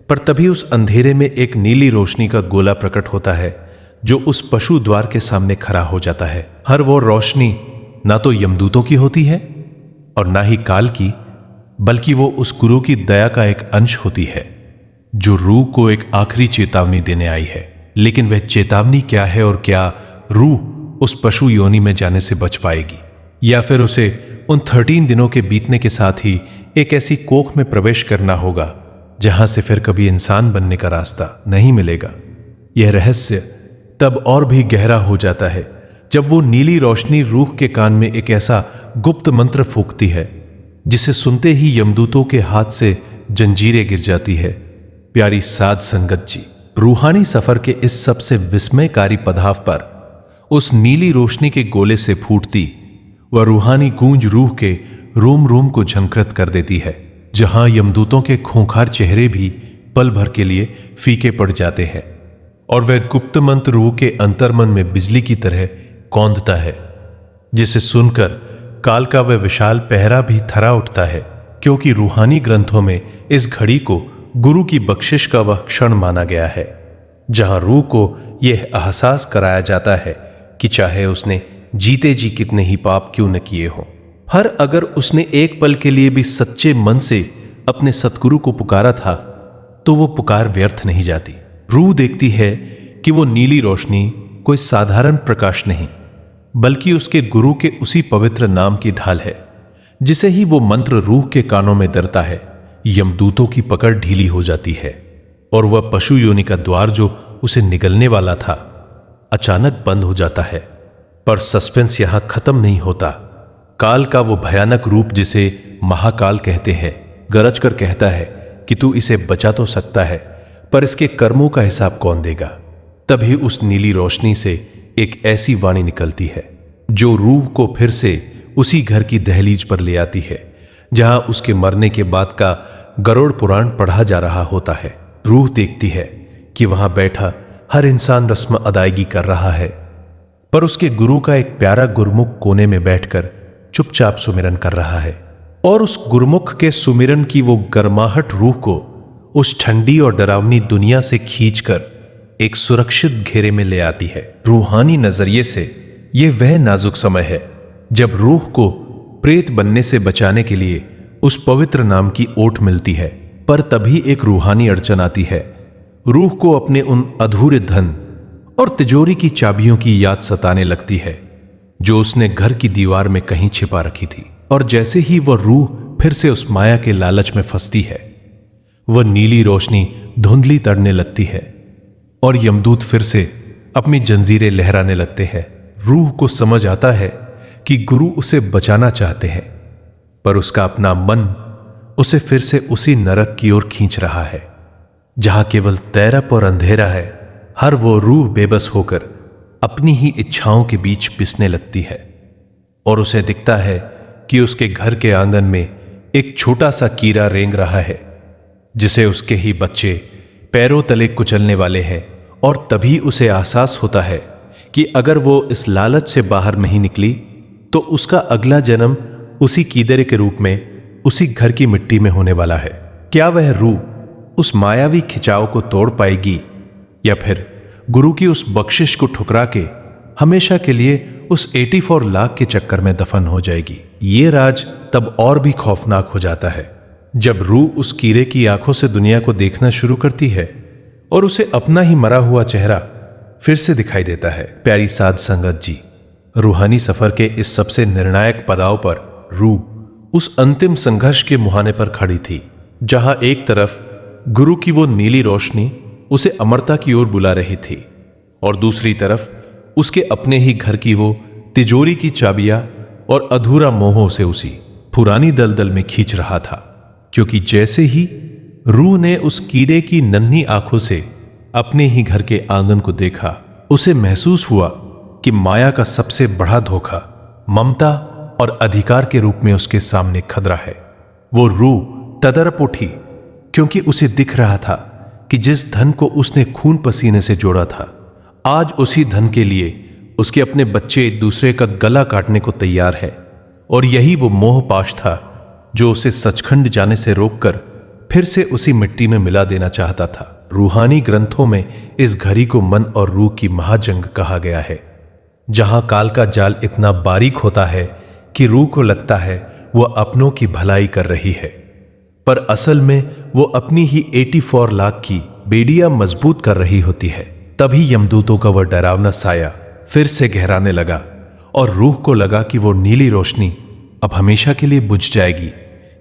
पर तभी उस अंधेरे में एक नीली रोशनी का गोला प्रकट होता है जो उस पशु द्वार के सामने खड़ा हो जाता है। हर वो रोशनी ना तो यमदूतों की होती है और ना ही काल की, बल्कि वो उस गुरु की दया का एक अंश होती है जो रूह को एक आखिरी चेतावनी देने आई है। लेकिन वह चेतावनी क्या है और क्या रूह उस पशु योनि में जाने से बच पाएगी, या फिर उसे उन 13 दिनों के बीतने के साथ ही एक ऐसी कोख में प्रवेश करना होगा जहां से फिर कभी इंसान बनने का रास्ता नहीं मिलेगा। यह रहस्य तब और भी गहरा हो जाता है जब वो नीली रोशनी रूह के कान में एक ऐसा गुप्त मंत्र फूंकती है जिसे सुनते ही यमदूतों के हाथ से जंजीरें गिर जाती है। प्यारी साध संगत जी, रूहानी सफर के इस सबसे विस्मयकारी पड़ाव पर उस नीली रोशनी के गोले से फूटती वह रूहानी गूंज रूह के रोम रोम को झंकृत कर देती है, जहां यमदूतों के खूंखार चेहरे भी पल भर के लिए फीके पड़ जाते हैं और वह गुप्त मंत्र रूह के अंतर्मन में बिजली की तरह कौंधता है, जिसे सुनकर काल का वह विशाल पहरा भी थरा उठता है, क्योंकि रूहानी ग्रंथों में इस घड़ी को गुरु की बख्शिश का वह क्षण माना गया है, जहां रूह को यह एहसास कराया जाता है कि चाहे उसने जीते जी कितने ही पाप क्यों न किए हों, हर अगर उसने एक पल के लिए भी सच्चे मन से अपने सतगुरु को पुकारा था तो वो पुकार व्यर्थ नहीं जाती। रूह देखती है कि वो नीली रोशनी कोई साधारण प्रकाश नहीं, बल्कि उसके गुरु के उसी पवित्र नाम की ढाल है। जिसे ही वो मंत्र रूह के कानों में दरता है, यमदूतों की पकड़ ढीली हो जाती है और वह पशु योनि का द्वार जो उसे निगलने वाला था अचानक बंद हो जाता है। पर सस्पेंस यहां खत्म नहीं होता। काल का वो भयानक रूप, जिसे महाकाल कहते हैं, गरज कर कहता है कि तू इसे बचा तो सकता है, पर इसके कर्मों का हिसाब कौन देगा। तभी उस नीली रोशनी से एक ऐसी वाणी निकलती है जो रूह को फिर से उसी घर की दहलीज पर ले आती है जहां उसके मरने के बाद का गरुड़ पुराण पढ़ा जा रहा होता है। रूह देखती है कि वहां बैठा हर इंसान रस्म अदायगी कर रहा है, पर उसके गुरु का एक प्यारा गुरमुख कोने में बैठकर चुपचाप सुमिरन कर रहा है। और उस गुरमुख के सुमिरन की वो गर्माहट रूह को उस ठंडी और डरावनी दुनिया से खींचकर एक सुरक्षित घेरे में ले आती है। रूहानी नजरिए से यह वह नाजुक समय है जब रूह को प्रेत बनने से बचाने के लिए उस पवित्र नाम की ओट मिलती है। पर तभी एक रूहानी अड़चन आती है। रूह को अपने उन अधूरे धन और तिजोरी की चाबियों की याद सताने लगती है जो उसने घर की दीवार में कहीं छिपा रखी थी। और जैसे ही वह रूह फिर से उस माया के लालच में फंसती है, वह नीली रोशनी धुंधली तड़ने लगती है और यमदूत फिर से अपनी जंजीरें लहराने लगते हैं। रूह को समझ आता है कि गुरु उसे बचाना चाहते हैं, पर उसका अपना मन उसे फिर से उसी नरक की ओर खींच रहा है जहां केवल तैरप और अंधेरा है। हर वो रूह बेबस होकर अपनी ही इच्छाओं के बीच पिसने लगती है और उसे दिखता है कि उसके घर के आंगन में एक छोटा सा कीड़ा रेंग रहा है जिसे उसके ही बच्चे पैरों तले कुचलने वाले हैं। और तभी उसे एहसास होता है कि अगर वो इस लालच से बाहर नहीं निकली तो उसका अगला जन्म उसी कीड़े के रूप में उसी घर की मिट्टी में होने वाला है। क्या वह रूह उस मायावी खिंचाव को तोड़ पाएगी या फिर गुरु की उस बख्शिश को ठुकरा के हमेशा के लिए उस 84 लाख के चक्कर में दफन हो जाएगी। ये राज तब और भी खौफनाक हो जाता है जब रूह उस कीड़े की आंखों से दुनिया को देखना शुरू करती है और उसे अपना ही मरा हुआ चेहरा फिर से दिखाई देता है। प्यारी साध संगत जी, रूहानी सफर के इस सबसे निर्णायक पड़ाव पर रूह उस अंतिम संघर्ष के मुहाने पर खड़ी थी, जहां एक तरफ गुरु की वो नीली रोशनी उसे अमरता की ओर बुला रही थी और दूसरी तरफ उसके अपने ही घर की वो तिजोरी की चाबियां और अधूरा मोह उसे उसी पुरानी दलदल में खींच रहा था। क्योंकि जैसे ही रूह ने उस कीड़े की नन्ही आंखों से अपने ही घर के आंगन को देखा, उसे महसूस हुआ कि माया का सबसे बड़ा धोखा ममता और अधिकार के रूप में उसके सामने खतरा है। वो रूह तड़प उठी क्योंकि उसे दिख रहा था कि जिस धन को उसने खून पसीने से जोड़ा था, आज उसी धन के लिए उसके अपने बच्चे एक दूसरे का गला काटने को तैयार है। और यही वो मोह पाश था जो उसे सचखंड जाने से रोककर फिर से उसी मिट्टी में मिला देना चाहता था। रूहानी ग्रंथों में इस घड़ी को मन और रूह की महाजंग कहा गया है, जहां काल का जाल इतना बारीक होता है कि रूह को लगता है वह अपनों की भलाई कर रही है, पर असल में वो अपनी ही 84 लाख की बेड़ियां मजबूत कर रही होती है। तभी यमदूतों का वह डरावना साया फिर से गहराने लगा और रूह को लगा कि वो नीली रोशनी अब हमेशा के लिए बुझ जाएगी,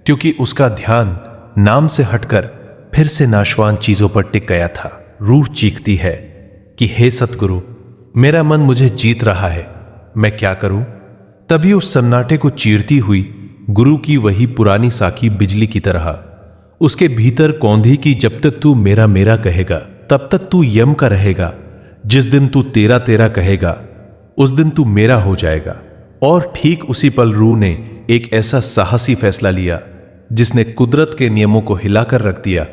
क्योंकि उसका ध्यान नाम से हटकर फिर से नाशवान चीजों पर टिक गया था। रूह चीखती है कि हे सतगुरु, मेरा मन मुझे जीत रहा है, मैं क्या करूं? तभी उस सन्नाटे को चीरती हुई गुरु की वही पुरानी साखी बिजली की तरह उसके भीतर कौंधी की, जब तक तू मेरा मेरा कहेगा तब तक तू यम का रहेगा, जिस दिन तू तेरा तेरा कहेगा उस दिन तू मेरा हो जाएगा। और ठीक उसी पल रूह ने एक ऐसा साहसी फैसला लिया जिसने कुदरत के नियमों को हिलाकर रख दिया।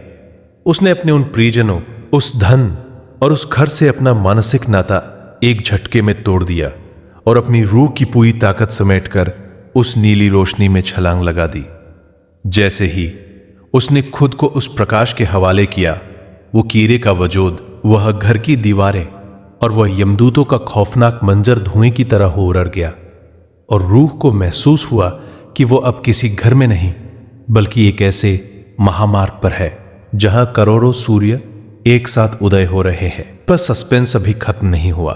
उसने अपने उन प्रियजनों, उस धन और उस घर से अपना मानसिक नाता एक झटके में तोड़ दिया और अपनी रूह की पूरी ताकत समेटकर उस नीली रोशनी में छलांग लगा दी। जैसे ही उसने खुद को उस प्रकाश के हवाले किया, वो कीरे का वजूद, वह घर की दीवारें और वह यमदूतों का खौफनाक मंजर धुएं की तरह हो उड़ गया और रूह को महसूस हुआ कि वो अब किसी घर में नहीं बल्कि एक ऐसे महामार्ग पर है जहां करोड़ों सूर्य एक साथ उदय हो रहे हैं। पर सस्पेंस अभी खत्म नहीं हुआ,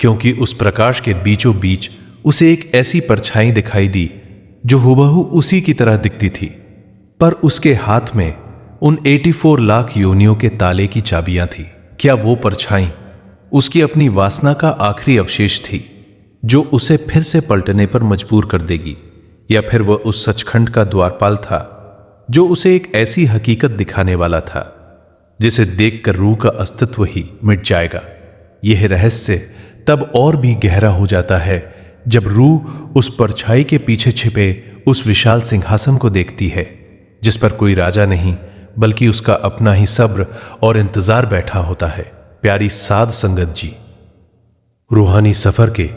क्योंकि उस प्रकाश के बीचों बीच उसे एक ऐसी परछाई दिखाई दी जो हुबहू उसी की तरह दिखती थी, पर उसके हाथ में उन 84 लाख योनियों के ताले की चाबियां थी। क्या वो परछाई उसकी अपनी वासना का आखिरी अवशेष थी जो उसे फिर से पलटने पर मजबूर कर देगी, या फिर वह उस सचखंड का द्वारपाल था जो उसे एक ऐसी हकीकत दिखाने वाला था जिसे देखकर रूह का अस्तित्व ही मिट जाएगा? यह रहस्य तब और भी गहरा हो जाता है जब रूह उस परछाई के पीछे छिपे उस विशाल सिंहासन को देखती है जिस पर कोई राजा नहीं बल्कि उसका अपना ही सब्र और इंतजार बैठा होता है। प्यारी साध संगत जी, रूहानी सफर के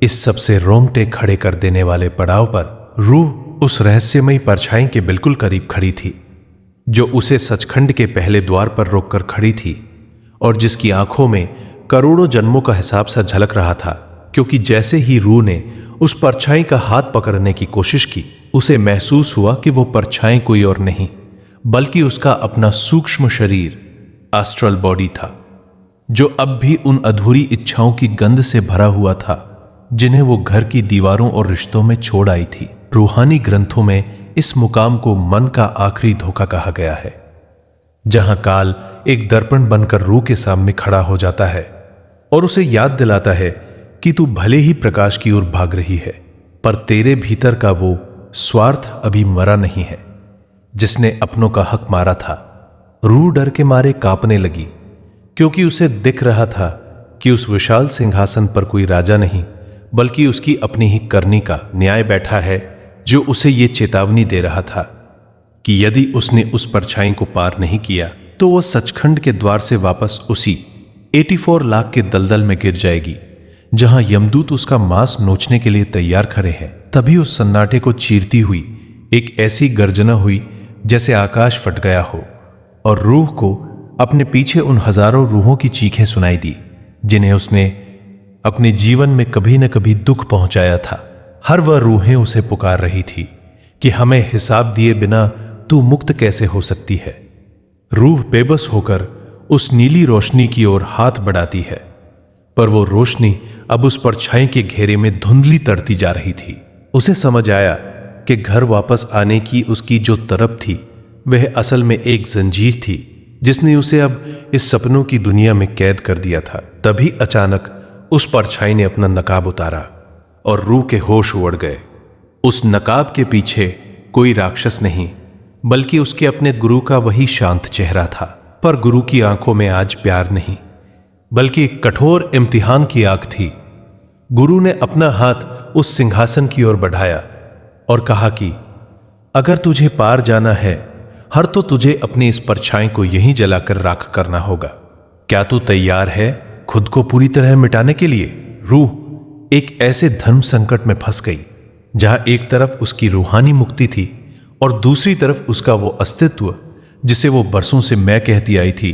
इस सबसे रोंगटे खड़े कर देने वाले पड़ाव पर रूह उस रहस्यमयी परछाई के बिल्कुल करीब खड़ी थी जो उसे सचखंड के पहले द्वार पर रोककर खड़ी थी और जिसकी आंखों में करोड़ों जन्मों का हिसाब सा झलक रहा था, क्योंकि जैसे ही रूह ने उस परछाई का हाथ पकड़ने की कोशिश की, उसे महसूस हुआ कि वो परछाई कोई और नहीं बल्कि उसका अपना सूक्ष्म शरीर, एस्ट्रल बॉडी था, जो अब भी उन अधूरी इच्छाओं की गंध से भरा हुआ था जिन्हें वो घर की दीवारों और रिश्तों में छोड़ आई थी। रूहानी ग्रंथों में इस मुकाम को मन का आखिरी धोखा कहा गया है, जहां काल एक दर्पण बनकर रूह के सामने खड़ा हो जाता है और उसे याद दिलाता है कि तू भले ही प्रकाश की ओर भाग रही है, पर तेरे भीतर का वो स्वार्थ अभी मरा नहीं है जिसने अपनों का हक मारा था। रूह डर के मारे कांपने लगी, क्योंकि उसे दिख रहा था कि उस विशाल सिंहासन पर कोई राजा नहीं बल्कि उसकी अपनी ही करनी का न्याय बैठा है, जो उसे ये चेतावनी दे रहा था कि यदि उसने उस परछाई को पार नहीं किया तो वह सचखंड के द्वार से वापस उसी 84 लाख के दलदल में गिर जाएगी जहां यमदूत उसका मांस नोचने के लिए तैयार खड़े हैं। तभी उस सन्नाटे को चीरती हुई एक ऐसी गर्जना हुई जैसे आकाश फट गया हो और रूह को अपने पीछे उन हजारों रूहों की चीखें सुनाई दी जिन्हें उसने अपने जीवन में कभी न कभी दुख पहुंचाया था। हर वह रूहें उसे पुकार रही थी कि हमें हिसाब दिए बिना तू मुक्त कैसे हो सकती है। रूह बेबस होकर उस नीली रोशनी की ओर हाथ बढ़ाती है, पर वो रोशनी अब उस परछाई के घेरे में धुंधली तरती जा रही थी। उसे समझ आया कि घर वापस आने की उसकी जो तड़प थी वह असल में एक जंजीर थी जिसने उसे अब इस सपनों की दुनिया में कैद कर दिया था। तभी अचानक उस परछाई ने अपना नकाब उतारा और रूह के होश उड़ गए। उस नकाब के पीछे कोई राक्षस नहीं बल्कि उसके अपने गुरु का वही शांत चेहरा था, पर गुरु की आंखों में आज प्यार नहीं बल्कि एक कठोर इम्तिहान की आंख थी। गुरु ने अपना हाथ उस सिंहासन की ओर बढ़ाया और कहा कि अगर तुझे पार जाना है हर तो तुझे अपनी इस परछाई को यहीं जलाकर राख करना होगा। क्या तू तैयार है खुद को पूरी तरह मिटाने के लिए? रूह एक ऐसे धर्म संकट में फंस गई जहां एक तरफ उसकी रूहानी मुक्ति थी और दूसरी तरफ उसका वो अस्तित्व जिसे वो बरसों से मैं कहती आई थी।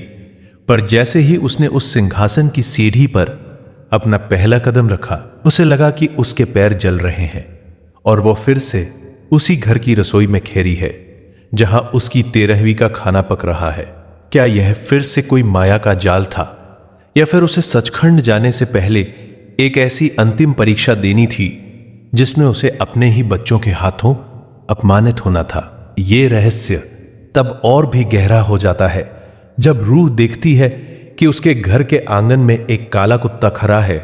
पर जैसे ही उसने उस सिंहासन की सीढ़ी पर अपना पहला कदम रखा, उसे लगा कि उसके पैर जल रहे हैं और वो फिर से उसी घर की रसोई में खेरी है जहां उसकी 13वीं का खाना पक रहा है। क्या यह फिर से कोई माया का जाल था या फिर उसे सचखंड जाने से पहले एक ऐसी अंतिम परीक्षा देनी थी जिसमें उसे अपने ही बच्चों के हाथों अपमानित होना था? ये रहस्य तब और भी गहरा हो जाता है जब रूह देखती है कि उसके घर के आंगन में एक काला कुत्ता खड़ा है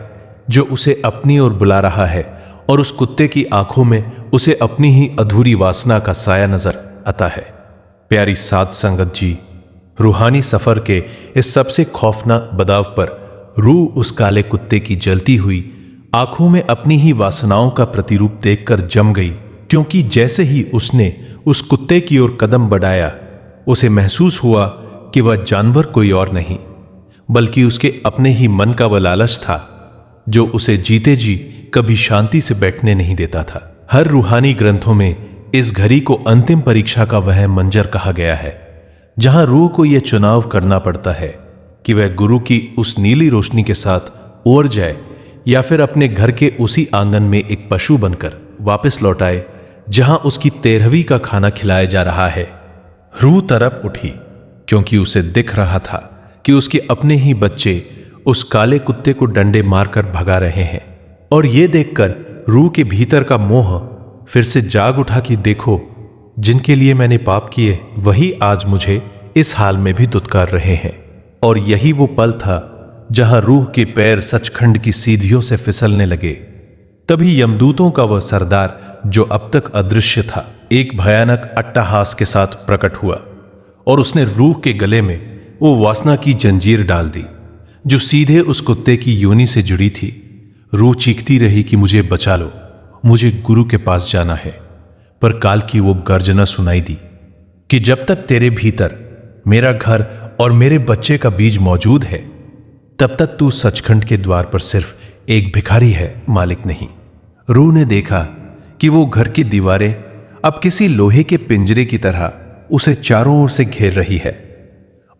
जो उसे अपनी ओर बुला रहा है, और उस कुत्ते की आंखों में उसे अपनी ही अधूरी वासना का साया नजर आता है। प्यारी साध संगत जी, रूहानी सफर के इस सबसे खौफनाक बदलाव पर रूह उस काले कुत्ते की जलती हुई आंखों में अपनी ही वासनाओं का प्रतिरूप देखकर जम गई, क्योंकि जैसे ही उसने उस कुत्ते की ओर कदम बढ़ाया, उसे महसूस हुआ कि वह जानवर कोई और नहीं बल्कि उसके अपने ही मन का वह लालच था जो उसे जीते जी कभी शांति से बैठने नहीं देता था। हर रूहानी ग्रंथों में इस घड़ी को अंतिम परीक्षा का वह मंजर कहा गया है, जहां रूह को यह चुनाव करना पड़ता है कि वह गुरु की उस नीली रोशनी के साथ ओर जाए या फिर अपने घर के उसी आंगन में एक पशु बनकर वापस लौट आए जहां उसकी 13वीं का खाना खिलाया जा रहा है। रूह तड़प उठी, क्योंकि उसे दिख रहा था कि उसके अपने ही बच्चे उस काले कुत्ते को डंडे मारकर भगा रहे हैं, और यह देखकर रूह के भीतर का मोह फिर से जाग उठा कि देखो, जिनके लिए मैंने पाप किए वही आज मुझे इस हाल में भी दुत्कार रहे हैं। और यही वो पल था जहां रूह के पैर सचखंड की सीढ़ियों से फिसलने लगे। तभी यमदूतों का वह सरदार, जो अब तक अदृश्य था, एक भयानक अट्टहास के साथ प्रकट हुआ, और उसने रूह के गले में वो वासना की जंजीर डाल दी जो सीधे उस कुत्ते की योनि से जुड़ी थी। रूह चीखती रही कि मुझे बचा लो, मुझे गुरु के पास जाना है। पर काल की वो गर्जना सुनाई दी कि जब तक तेरे भीतर मेरा घर और मेरे बच्चे का बीज मौजूद है, तब तक तू सचखंड के द्वार पर सिर्फ एक भिखारी है, मालिक नहीं। रूह ने देखा कि वो घर की दीवारें अब किसी लोहे के पिंजरे की तरह उसे चारों ओर से घेर रही है,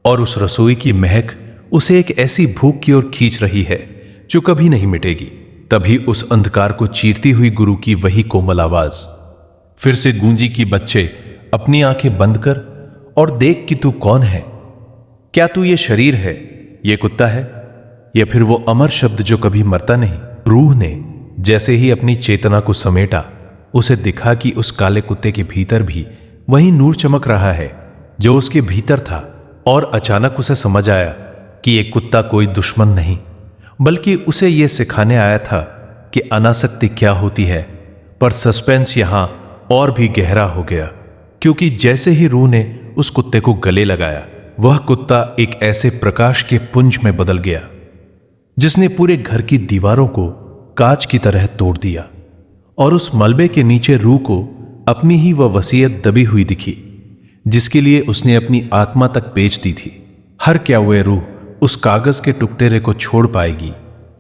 और उस रसोई की महक उसे एक ऐसी भूख की ओर खींच रही है जो कभी नहीं मिटेगी। तभी उस अंधकार को चीरती हुई गुरु की वही कोमल आवाज फिर से गूंजी कि बच्चे, अपनी आंखें बंद कर और देख कि तू कौन है। क्या तू ये शरीर है, ये कुत्ता है, या फिर वो अमर शब्द जो कभी मरता नहीं? रूह ने जैसे ही अपनी चेतना को समेटा, उसे दिखा कि उस काले कुत्ते के भीतर भी वही नूर चमक रहा है जो उसके भीतर था। और अचानक उसे समझ आया कि ये कुत्ता कोई दुश्मन नहीं, बल्कि उसे यह सिखाने आया था कि अनासक्ति क्या होती है। पर सस्पेंस यहां और भी गहरा हो गया, क्योंकि जैसे ही रूह ने उस कुत्ते को गले लगाया, वह कुत्ता एक ऐसे प्रकाश के पुंज में बदल गया जिसने पूरे घर की दीवारों को कांच की तरह तोड़ दिया। और उस मलबे के नीचे रूह को अपनी ही वह वसीयत दबी हुई दिखी, जिसके लिए उसने अपनी आत्मा तक बेच दी थी। हर क्या हुए रूह उस कागज के टुकड़े को छोड़ पाएगी,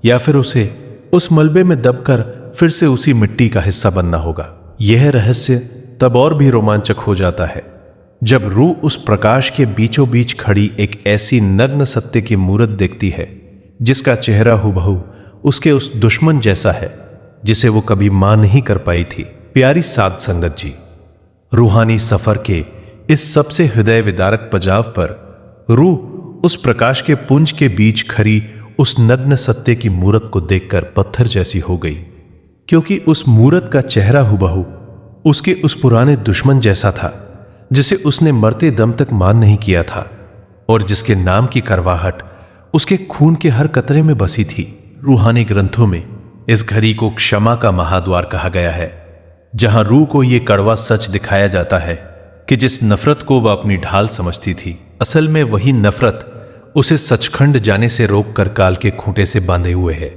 या फिर उसे उस मलबे में दबकर फिर से उसी मिट्टी का हिस्सा बनना होगा। यह रहस्य तब और भी रोमांचक हो जाता है जब रूह उस प्रकाश के बीचों बीच खड़ी एक ऐसी नग्न सत्य की मूर्त देखती है जिसका चेहरा हुबहू उसके उस दुश्मन जैसा है जिसे वो कभी मां नहीं कर पाई थी। प्यारी साध संगत जी, रूहानी सफर के इस सबसे हृदय विदारक पजाव पर रूह उस प्रकाश के पुंज के बीच खड़ी उस नग्न सत्य की मूर्त को देखकर पत्थर जैसी हो गई, क्योंकि उस मूर्त का चेहरा हुबहू उसके उस पुराने दुश्मन जैसा था जिसे उसने मरते दम तक मान नहीं किया था, और जिसके नाम की करवाहट उसके खून के हर कतरे में बसी थी। रूहानी ग्रंथों में इस घड़ी को क्षमा का महाद्वार कहा गया है, जहां रूह को यह कड़वा सच दिखाया जाता है कि जिस नफरत को वह अपनी ढाल समझती थी, असल में वही नफरत उसे सचखंड जाने से रोककर काल के खूंटे से बांधे हुए है।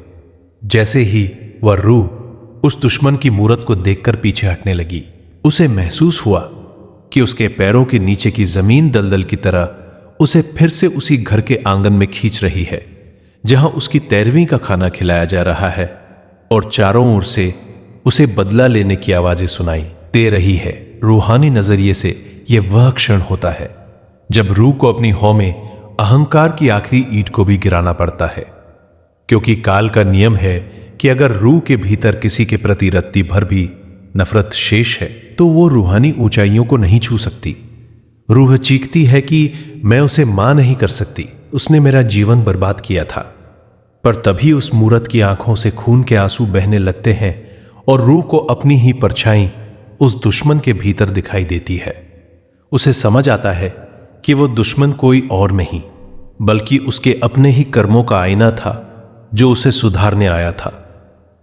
जैसे ही वह रूह उस दुश्मन की मूरत को देखकर पीछे हटने लगी, उसे महसूस हुआ कि उसके पैरों के नीचे की जमीन दलदल की तरह उसे फिर से उसी घर के आंगन में खींच रही है जहां उसकी 13वीं का खाना खिलाया जा रहा है, और चारों ओर से उसे बदला लेने की आवाजें सुनाई दे रही है। रूहानी नजरिए से यह वह क्षण होता है जब रूह को अपनी हौ में अहंकार की आखिरी ईंट को भी गिराना पड़ता है, क्योंकि काल का नियम है कि अगर रूह के भीतर किसी के प्रति रत्ती भर भी नफरत शेष है तो वो रूहानी ऊंचाइयों को नहीं छू सकती। रूह चीखती है कि मैं उसे मां नहीं कर सकती, उसने मेरा जीवन बर्बाद किया था। पर तभी उस मूरत की आंखों से खून के आंसू बहने लगते हैं और रूह को अपनी ही परछाई उस दुश्मन के भीतर दिखाई देती है। उसे समझ आता है कि वो दुश्मन कोई और नहीं बल्कि उसके अपने ही कर्मों का आईना था, जो उसे सुधारने आया था।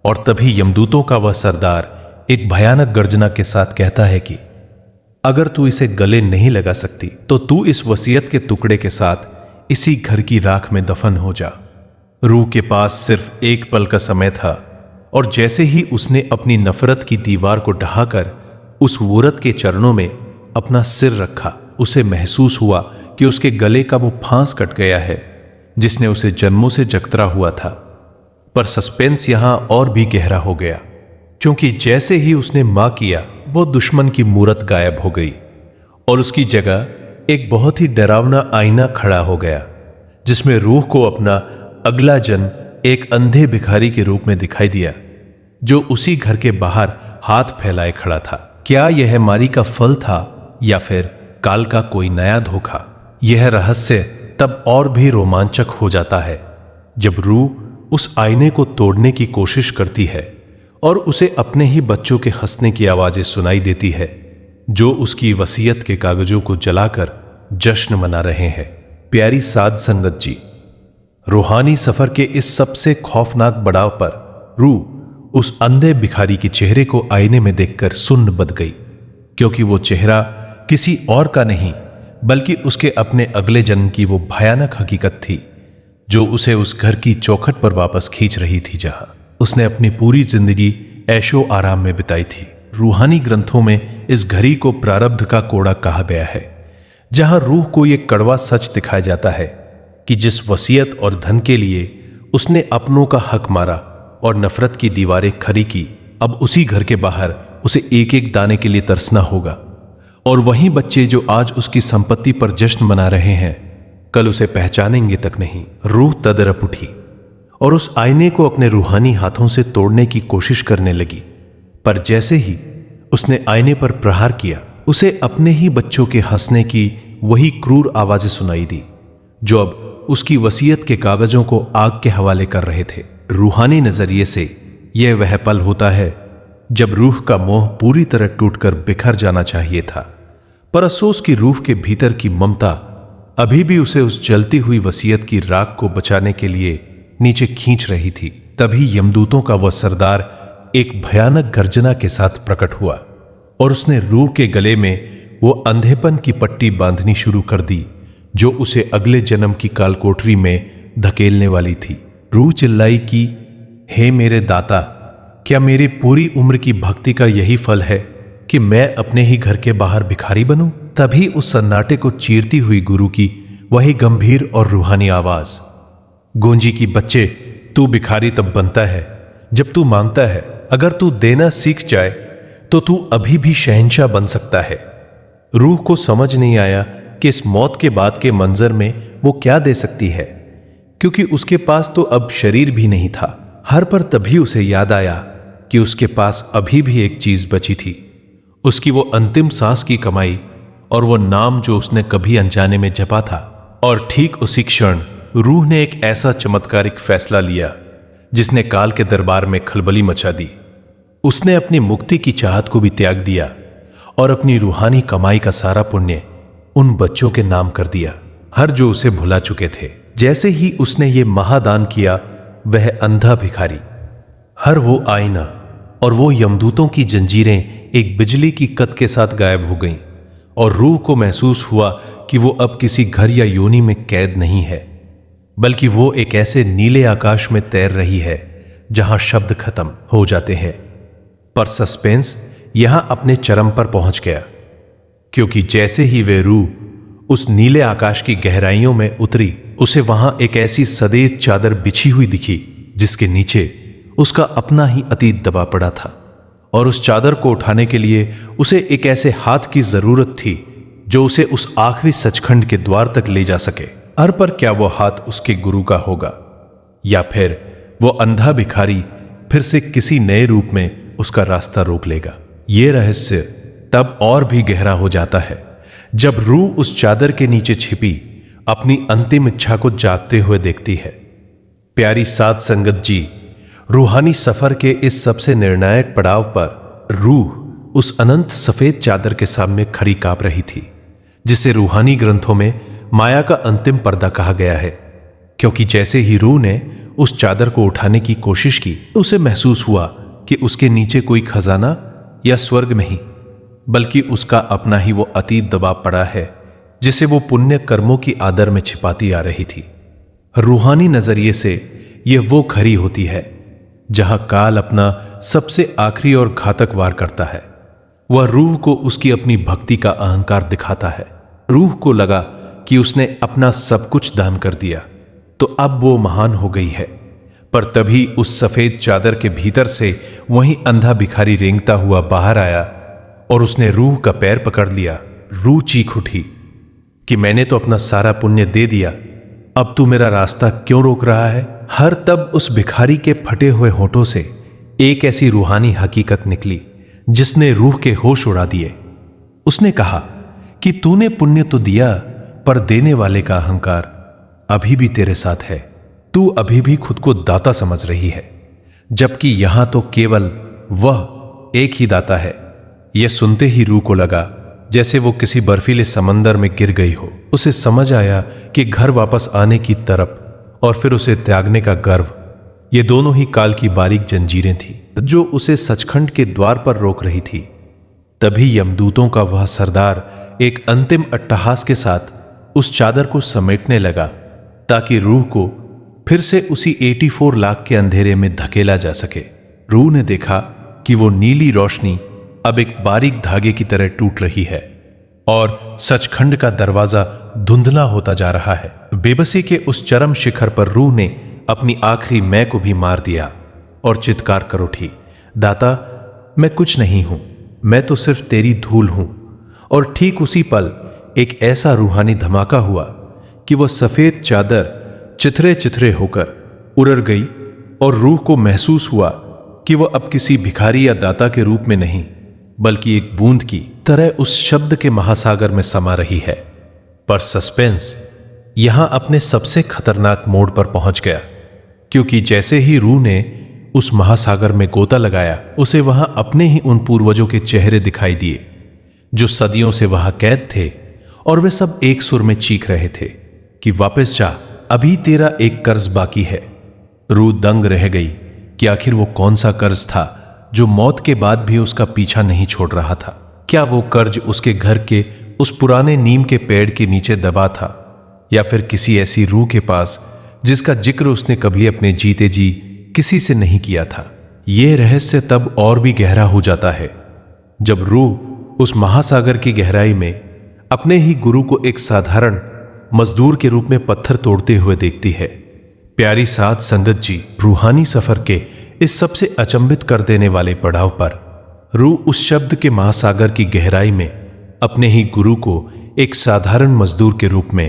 और तभी यमदूतों का वह सरदार एक भयानक गर्जना के साथ कहता है कि अगर तू इसे गले नहीं लगा सकती तो तू इस वसीयत के टुकड़े के साथ इसी घर की राख में दफन हो जा। रूह के पास सिर्फ एक पल का समय था और जैसे ही उसने अपनी नफरत की दीवार को ढहाकर उस वूरत के चरणों में अपना सिर रखा, उसे महसूस हुआ कि उसके गले का वो फांस कट गया है जिसने उसे जन्मों से जकतरा हुआ था। पर सस्पेंस यहां और भी गहरा हो गया, क्योंकि जैसे ही उसने मां किया वो दुश्मन की मूरत गायब हो गई और उसकी जगह एक बहुत ही डरावना आईना खड़ा हो गया जिसमें रूह को अपना अगला जन्म एक अंधे भिखारी के रूप में दिखाई दिया, जो उसी घर के बाहर हाथ फैलाए खड़ा था। क्या यह मारी का फल था या फिर काल का कोई नया धोखा? यह रहस्य तब और भी रोमांचक हो जाता है जब रूह उस आईने को तोड़ने की कोशिश करती है और उसे अपने ही बच्चों के हंसने की आवाजें सुनाई देती है, जो उसकी वसीयत के कागजों को जलाकर जश्न मना रहे हैं। प्यारी साध संगत जी, रूहानी सफर के इस सबसे खौफनाक पड़ाव पर रूह उस अंधे भिखारी के चेहरे को आईने में देखकर सुन्न बन गई, क्योंकि वो चेहरा किसी और का नहीं बल्कि उसके अपने अगले जन्म की वो भयानक हकीकत थी जो उसे उस घर की चौखट पर वापस खींच रही थी जहां उसने अपनी पूरी जिंदगी ऐशो आराम में बिताई थी। रूहानी ग्रंथों में इस घड़ी को प्रारब्ध का कोड़ा कहा गया है, जहां रूह को यह कड़वा सच दिखाया जाता है कि जिस वसीयत और धन के लिए उसने अपनों का हक मारा और नफरत की दीवारें खड़ी की, अब उसी घर के बाहर उसे एक एक दाने के लिए तरसना होगा। और वही बच्चे जो आज उसकी संपत्ति पर जश्न मना रहे हैं, कल उसे पहचानेंगे तक नहीं। रूह तदरप उठी और उस आईने को अपने रूहानी हाथों से तोड़ने की कोशिश करने लगी, पर जैसे ही उसने आईने पर प्रहार किया, उसे अपने ही बच्चों के हंसने की वही क्रूर आवाजें सुनाई दी जो अब उसकी वसीयत के कागजों को आग के हवाले कर रहे थे। रूहानी नजरिए से यह वह पल होता है जब रूह का मोह पूरी तरह टूटकर बिखर जाना चाहिए था, पर अफसोस की रूह के भीतर की ममता अभी भी उसे उस जलती हुई वसीयत की राख को बचाने के लिए नीचे खींच रही थी। तभी यमदूतों का वह सरदार एक भयानक गर्जना के साथ प्रकट हुआ और उसने रूह के गले में वो अंधेपन की पट्टी बांधनी शुरू कर दी जो उसे अगले जन्म की कालकोठरी में धकेलने वाली थी। रूह चिल्लाई कि हे मेरे दाता, क्या मेरी पूरी उम्र की भक्ति का यही फल है कि मैं अपने ही घर के बाहर भिखारी बनूं? तभी उस सन्नाटे को चीरती हुई गुरु की वही गंभीर और रूहानी आवाज गूंजी कि बच्चे, तू भिखारी तब बनता है जब तू मांगता है। अगर तू देना सीख जाए तो तू अभी भी शहंशाह बन सकता है। रूह को समझ नहीं आया कि इस मौत के बाद के मंजर में वो क्या दे सकती है, क्योंकि उसके पास तो अब शरीर भी नहीं था। हर पर तभी उसे याद आया कि उसके पास अभी भी एक चीज बची थी, उसकी वो अंतिम सांस की कमाई और वो नाम जो उसने कभी अनजाने में जपा था। और ठीक उसी क्षण रूह ने एक ऐसा चमत्कारिक फैसला लिया जिसने काल के दरबार में खलबली मचा दी। उसने अपनी मुक्ति की चाहत को भी त्याग दिया और अपनी रूहानी कमाई का सारा पुण्य उन बच्चों के नाम कर दिया, हर जो उसे भुला चुके थे। जैसे ही उसने ये महादान किया, वह अंधा भिखारी, हर वो आईना और वो यमदूतों की जंजीरें एक बिजली की कत के साथ गायब हो गईं और रूह को महसूस हुआ कि वो अब किसी घर या योनि में कैद नहीं है, बल्कि वो एक ऐसे नीले आकाश में तैर रही है जहां शब्द खत्म हो जाते हैं। पर सस्पेंस यहां अपने चरम पर पहुंच गया, क्योंकि जैसे ही वे रूह उस नीले आकाश की गहराइयों में उतरी, उसे वहां एक ऐसी सदेद चादर बिछी हुई दिखी जिसके नीचे उसका अपना ही अतीत दबा पड़ा था। और उस चादर को उठाने के लिए उसे एक ऐसे हाथ की जरूरत थी जो उसे उस आखिरी सचखंड के द्वार तक ले जा सके। अर पर क्या वो हाथ उसके गुरु का होगा, या फिर वो अंधा भिखारी फिर से किसी नए रूप में उसका रास्ता रोक लेगा? ये रहस्य तब और भी गहरा हो जाता है जब रूह उस चादर के नीचे छिपी अपनी अंतिम इच्छा को जागते हुए देखती है। प्यारी साध संगत जी, रूहानी सफर के इस सबसे निर्णायक पड़ाव पर रूह उस अनंत सफेद चादर के सामने खड़ी कांप रही थी, जिसे रूहानी ग्रंथों में माया का अंतिम पर्दा कहा गया है, क्योंकि जैसे ही रूह ने उस चादर को उठाने की कोशिश की, उसे महसूस हुआ कि उसके नीचे कोई खजाना या स्वर्ग नहीं, बल्कि उसका अपना ही वो अतीत दबा पड़ा है जिसे वो पुण्य कर्मों की आदर में छिपाती आ रही थी। रूहानी नजरिए से यह वो घड़ी होती है जहां काल अपना सबसे आखिरी और घातक वार करता है। वह रूह को उसकी अपनी भक्ति का अहंकार दिखाता है। रूह को लगा कि उसने अपना सब कुछ दान कर दिया तो अब वो महान हो गई है, पर तभी उस सफेद चादर के भीतर से वही अंधा भिखारी रेंगता हुआ बाहर आया और उसने रूह का पैर पकड़ लिया। रूह चीख उठी कि मैंने तो अपना सारा पुण्य दे दिया, अब तू मेरा रास्ता क्यों रोक रहा है। हर तब उस भिखारी के फटे हुए होठों से एक ऐसी रूहानी हकीकत निकली जिसने रूह के होश उड़ा दिए। उसने कहा कि तूने पुण्य तो दिया, पर देने वाले का अहंकार अभी भी तेरे साथ है। तू अभी भी खुद को दाता समझ रही है, जबकि यहां तो केवल वह एक ही दाता है। यह सुनते ही रूह को लगा जैसे वो किसी बर्फीले समंदर में गिर गई हो। उसे समझ आया कि घर वापस आने की तरफ और फिर उसे त्यागने का गर्व, ये दोनों ही काल की बारीक जंजीरें थी जो उसे सचखंड के द्वार पर रोक रही थी। तभी यमदूतों का वह सरदार एक अंतिम अट्टहास के साथ उस चादर को समेटने लगा ताकि रूह को फिर से उसी 84 लाख के अंधेरे में धकेला जा सके। रूह ने देखा कि वो नीली रोशनी अब एक बारीक धागे की तरह टूट रही है और सचखंड का दरवाजा धुंधला होता जा रहा है। बेबसी के उस चरम शिखर पर रूह ने अपनी आखिरी मैं को भी मार दिया और चित्कार कर उठी, दाता मैं कुछ नहीं हूं, मैं तो सिर्फ तेरी धूल हूं। और ठीक उसी पल एक ऐसा रूहानी धमाका हुआ कि वह सफेद चादर चिथरे चिथरे होकर उड़ गई और रूह को महसूस हुआ कि वह अब किसी भिखारी या दाता के रूप में नहीं, बल्कि एक बूंद की तरह उस शब्द के महासागर में समा रही है। पर सस्पेंस यहां अपने सबसे खतरनाक मोड़ पर पहुंच गया, क्योंकि जैसे ही रूह ने उस महासागर में गोता लगाया, उसे वहां अपने ही उन पूर्वजों के चेहरे दिखाई दिए जो सदियों से वहां कैद थे, और वे सब एक सुर में चीख रहे थे कि वापस जा, अभी तेरा एक कर्ज बाकी है। रूह दंग रह गई कि आखिर वो कौन सा कर्ज था जो मौत के बाद भी उसका पीछा नहीं छोड़ रहा था। क्या वो कर्ज उसके घर के उस पुराने नीम के पेड़ के नीचे दबा था, या फिर किसी ऐसी रूह के पास जिसका जिक्र उसने कभी अपने जीते जी किसी से नहीं किया था। यह रहस्य तब और भी गहरा हो जाता है जब रूह उस महासागर की गहराई में अपने ही गुरु को एक साधारण मजदूर के रूप में पत्थर तोड़ते हुए देखती है। प्यारी साध संगत जी, रूहानी सफर के इस सबसे अचंभित कर देने वाले पड़ाव पर रूह उस शब्द के महासागर की गहराई में अपने ही गुरु को एक साधारण मजदूर के रूप में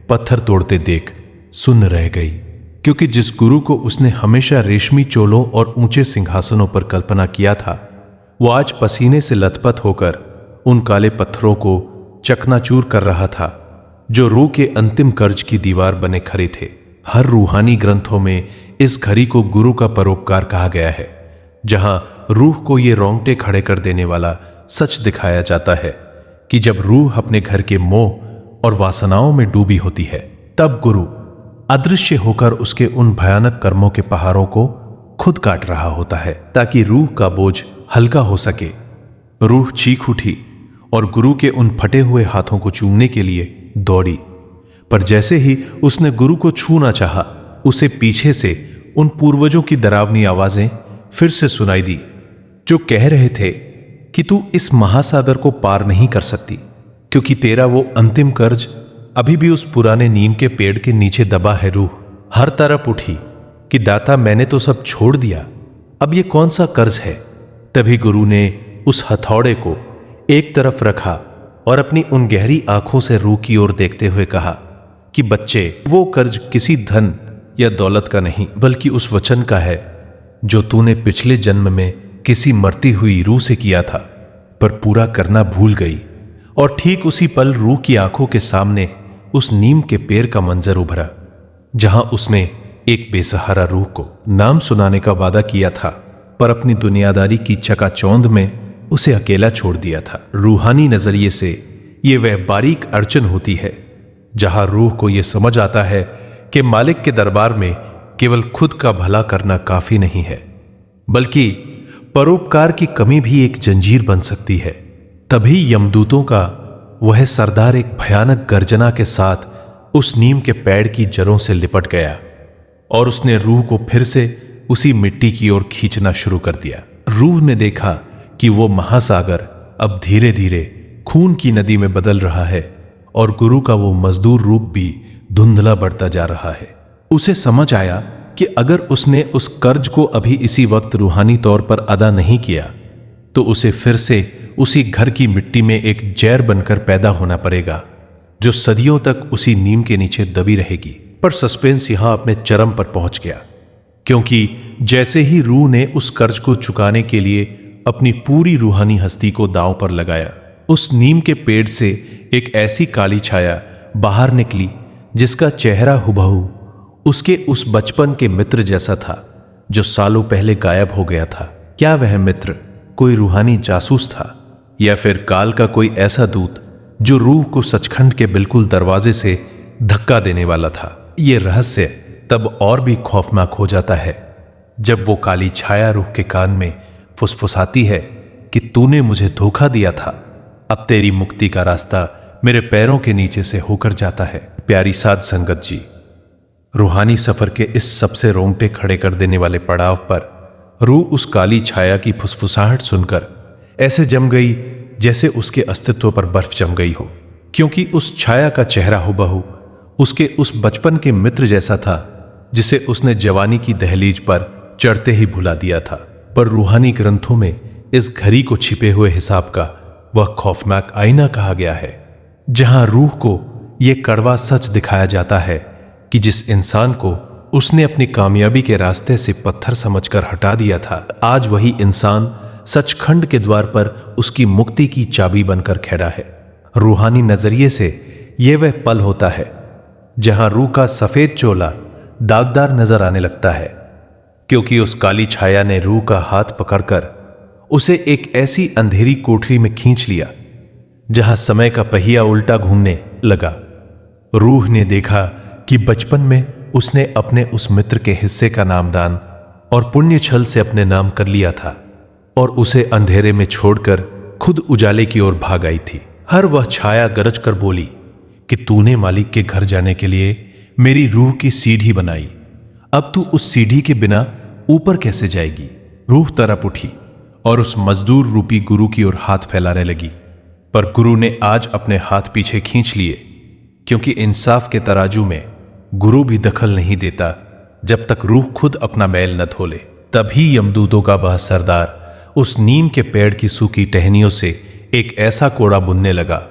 पत्थर तोड़ते देख सुन्न रह गई, क्योंकि जिस गुरु को उसने हमेशा रेशमी चोलों और ऊंचे सिंहासनों पर कल्पना किया था, वो आज पसीने से लथपथ होकर उन काले पत्थरों को चकनाचूर कर रहा था जो रूह के अंतिम कर्ज की दीवार बने खड़े थे। हर रूहानी ग्रंथों में इस घड़ी को गुरु का परोपकार कहा गया है, जहां रूह को ये रोंगटे खड़े कर देने वाला सच दिखाया जाता है कि जब रूह अपने घर के मोह और वासनाओं में डूबी होती है, तब गुरु अदृश्य होकर उसके उन भयानक कर्मों के पहाड़ों को खुद काट रहा होता है ताकि रूह का बोझ हल्का हो सके। रूह चीख उठी और गुरु के उन फटे हुए हाथों को चूमने के लिए दौड़ी, पर जैसे ही उसने गुरु को छूना चाहा, उसे पीछे से उन पूर्वजों की डरावनी आवाजें फिर से सुनाई दी जो कह रहे थे कि तू इस महासागर को पार नहीं कर सकती, क्योंकि तेरा वो अंतिम कर्ज अभी भी उस पुराने नीम के पेड़ के नीचे दबा है। रूह हर तरफ उठी कि दाता मैंने तो सब छोड़ दिया, अब ये कौन सा कर्ज है। तभी गुरु ने उस हथौड़े को एक तरफ रखा और अपनी उन गहरी आंखों से रूह की ओर देखते हुए कहा कि बच्चे, वो कर्ज किसी धन या दौलत का नहीं, बल्कि उस वचन का है जो तूने पिछले जन्म में किसी मरती हुई रूह से किया था, पर पूरा करना भूल गई। और ठीक उसी पल रूह की आंखों के सामने उस नीम के पेड़ का मंजर उभरा, जहां उसने एक बेसहारा रूह को नाम सुनाने का वादा किया था, पर अपनी दुनियादारी की चकाचौंध में उसे अकेला छोड़ दिया था। रूहानी नजरिए से यह वह बारीक अड़चन होती है जहां रूह को यह समझ आता है कि मालिक के दरबार में केवल खुद का भला करना काफी नहीं है, बल्कि परोपकार की कमी भी एक जंजीर बन सकती है। तभी यमदूतों का वह सरदार एक भयानक गर्जना के साथ उस नीम के पेड़ की जड़ों से लिपट गया और उसने रूह को फिर से उसी मिट्टी की ओर खींचना शुरू कर दिया। रूह ने देखा कि वो महासागर अब धीरे धीरे खून की नदी में बदल रहा है और गुरु का वो मजदूर रूप भी धुंधला बढ़ता जा रहा है। उसे समझ आया कि अगर उसने उस कर्ज को अभी इसी वक्त रूहानी तौर पर अदा नहीं किया तो उसे फिर से उसी घर की मिट्टी में एक जहर बनकर पैदा होना पड़ेगा, जो सदियों तक उसी नीम के नीचे दबी रहेगी। पर सस्पेंस यहां अपने चरम पर पहुंच गया, क्योंकि जैसे ही रूह ने उस कर्ज को चुकाने के लिए अपनी पूरी रूहानी हस्ती को दांव पर लगाया, उस नीम के पेड़ से एक ऐसी काली छाया बाहर निकली जिसका चेहरा हुबहू उसके उस बचपन के मित्र जैसा था जो सालों पहले गायब हो गया था। क्या वह मित्र कोई रूहानी जासूस था या फिर काल का कोई ऐसा दूत जो रूह को सचखंड के बिल्कुल दरवाजे से धक्का देने वाला था? यह रहस्य तब और भी खौफनाक हो जाता है जब वो काली छाया रूह के कान में फुसफुसाती है कि तूने मुझे धोखा दिया था, अब तेरी मुक्ति का रास्ता मेरे पैरों के नीचे से होकर जाता है। प्यारी साध संगत जी, रूहानी सफर के इस सबसे रोंगटे खड़े कर देने वाले पड़ाव पर रूह उस काली छाया की फुसफुसाहट सुनकर ऐसे जम गई जैसे उसके अस्तित्व पर बर्फ जम गई हो, क्योंकि उस छाया का चेहरा हुबहू उसके उस बचपन के मित्र जैसा था जिसे उसने जवानी की दहलीज पर चढ़ते ही भुला दिया था। पर रूहानी ग्रंथों में इस घड़ी को छिपे हुए हिसाब का वह खौफनाक आईना कहा गया है, जहां रूह को यह कड़वा सच दिखाया जाता है कि जिस इंसान को उसने अपनी कामयाबी के रास्ते से पत्थर समझकर हटा दिया था, आज वही इंसान सचखंड के द्वार पर उसकी मुक्ति की चाबी बनकर खड़ा है। रूहानी नजरिए से यह वह पल होता है जहां रूह का सफेद चोला दागदार नजर आने लगता है, क्योंकि उस काली छाया ने रूह का हाथ पकड़कर उसे एक ऐसी अंधेरी कोठरी में खींच लिया जहां समय का पहिया उल्टा घूमने लगा। रूह ने देखा कि बचपन में उसने अपने उस मित्र के हिस्से का नामदान और पुण्य छल से अपने नाम कर लिया था और उसे अंधेरे में छोड़कर खुद उजाले की ओर भाग आई थी। हर वह छाया गरज कर बोली कि तूने मालिक के घर जाने के लिए मेरी रूह की सीढ़ी बनाई, अब तू उस सीढ़ी के बिना ऊपर कैसे जाएगी? रूह तरफ उठी और उस मजदूर रूपी गुरु की ओर हाथ फैलाने लगी, पर गुरु ने आज अपने हाथ पीछे खींच लिए, क्योंकि इंसाफ के तराजू में गुरु भी दखल नहीं देता जब तक रूह खुद अपना मैल न धो ले। तभी यमदूतों का वह सरदार उस नीम के पेड़ की सूखी टहनियों से एक ऐसा कोड़ा बुनने लगा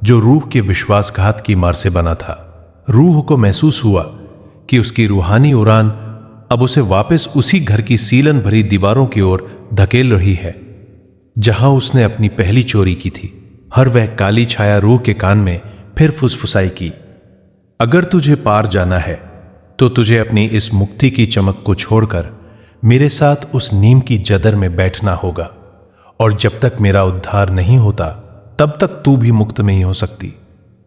जो रूह के विश्वासघात की मार से बना था। रूह को महसूस हुआ कि उसकी रूहानी उड़ान अब उसे वापस उसी घर की सीलन भरी दीवारों की ओर धकेल रही है जहां उसने अपनी पहली चोरी की थी। हर वह काली छाया रूह के कान में फिर फुसफुसाई की, अगर तुझे पार जाना है तो तुझे अपनी इस मुक्ति की चमक को छोड़कर मेरे साथ उस नीम की जदर में बैठना होगा, और जब तक मेरा उद्धार नहीं होता तब तक तू भी मुक्त नहीं हो सकती।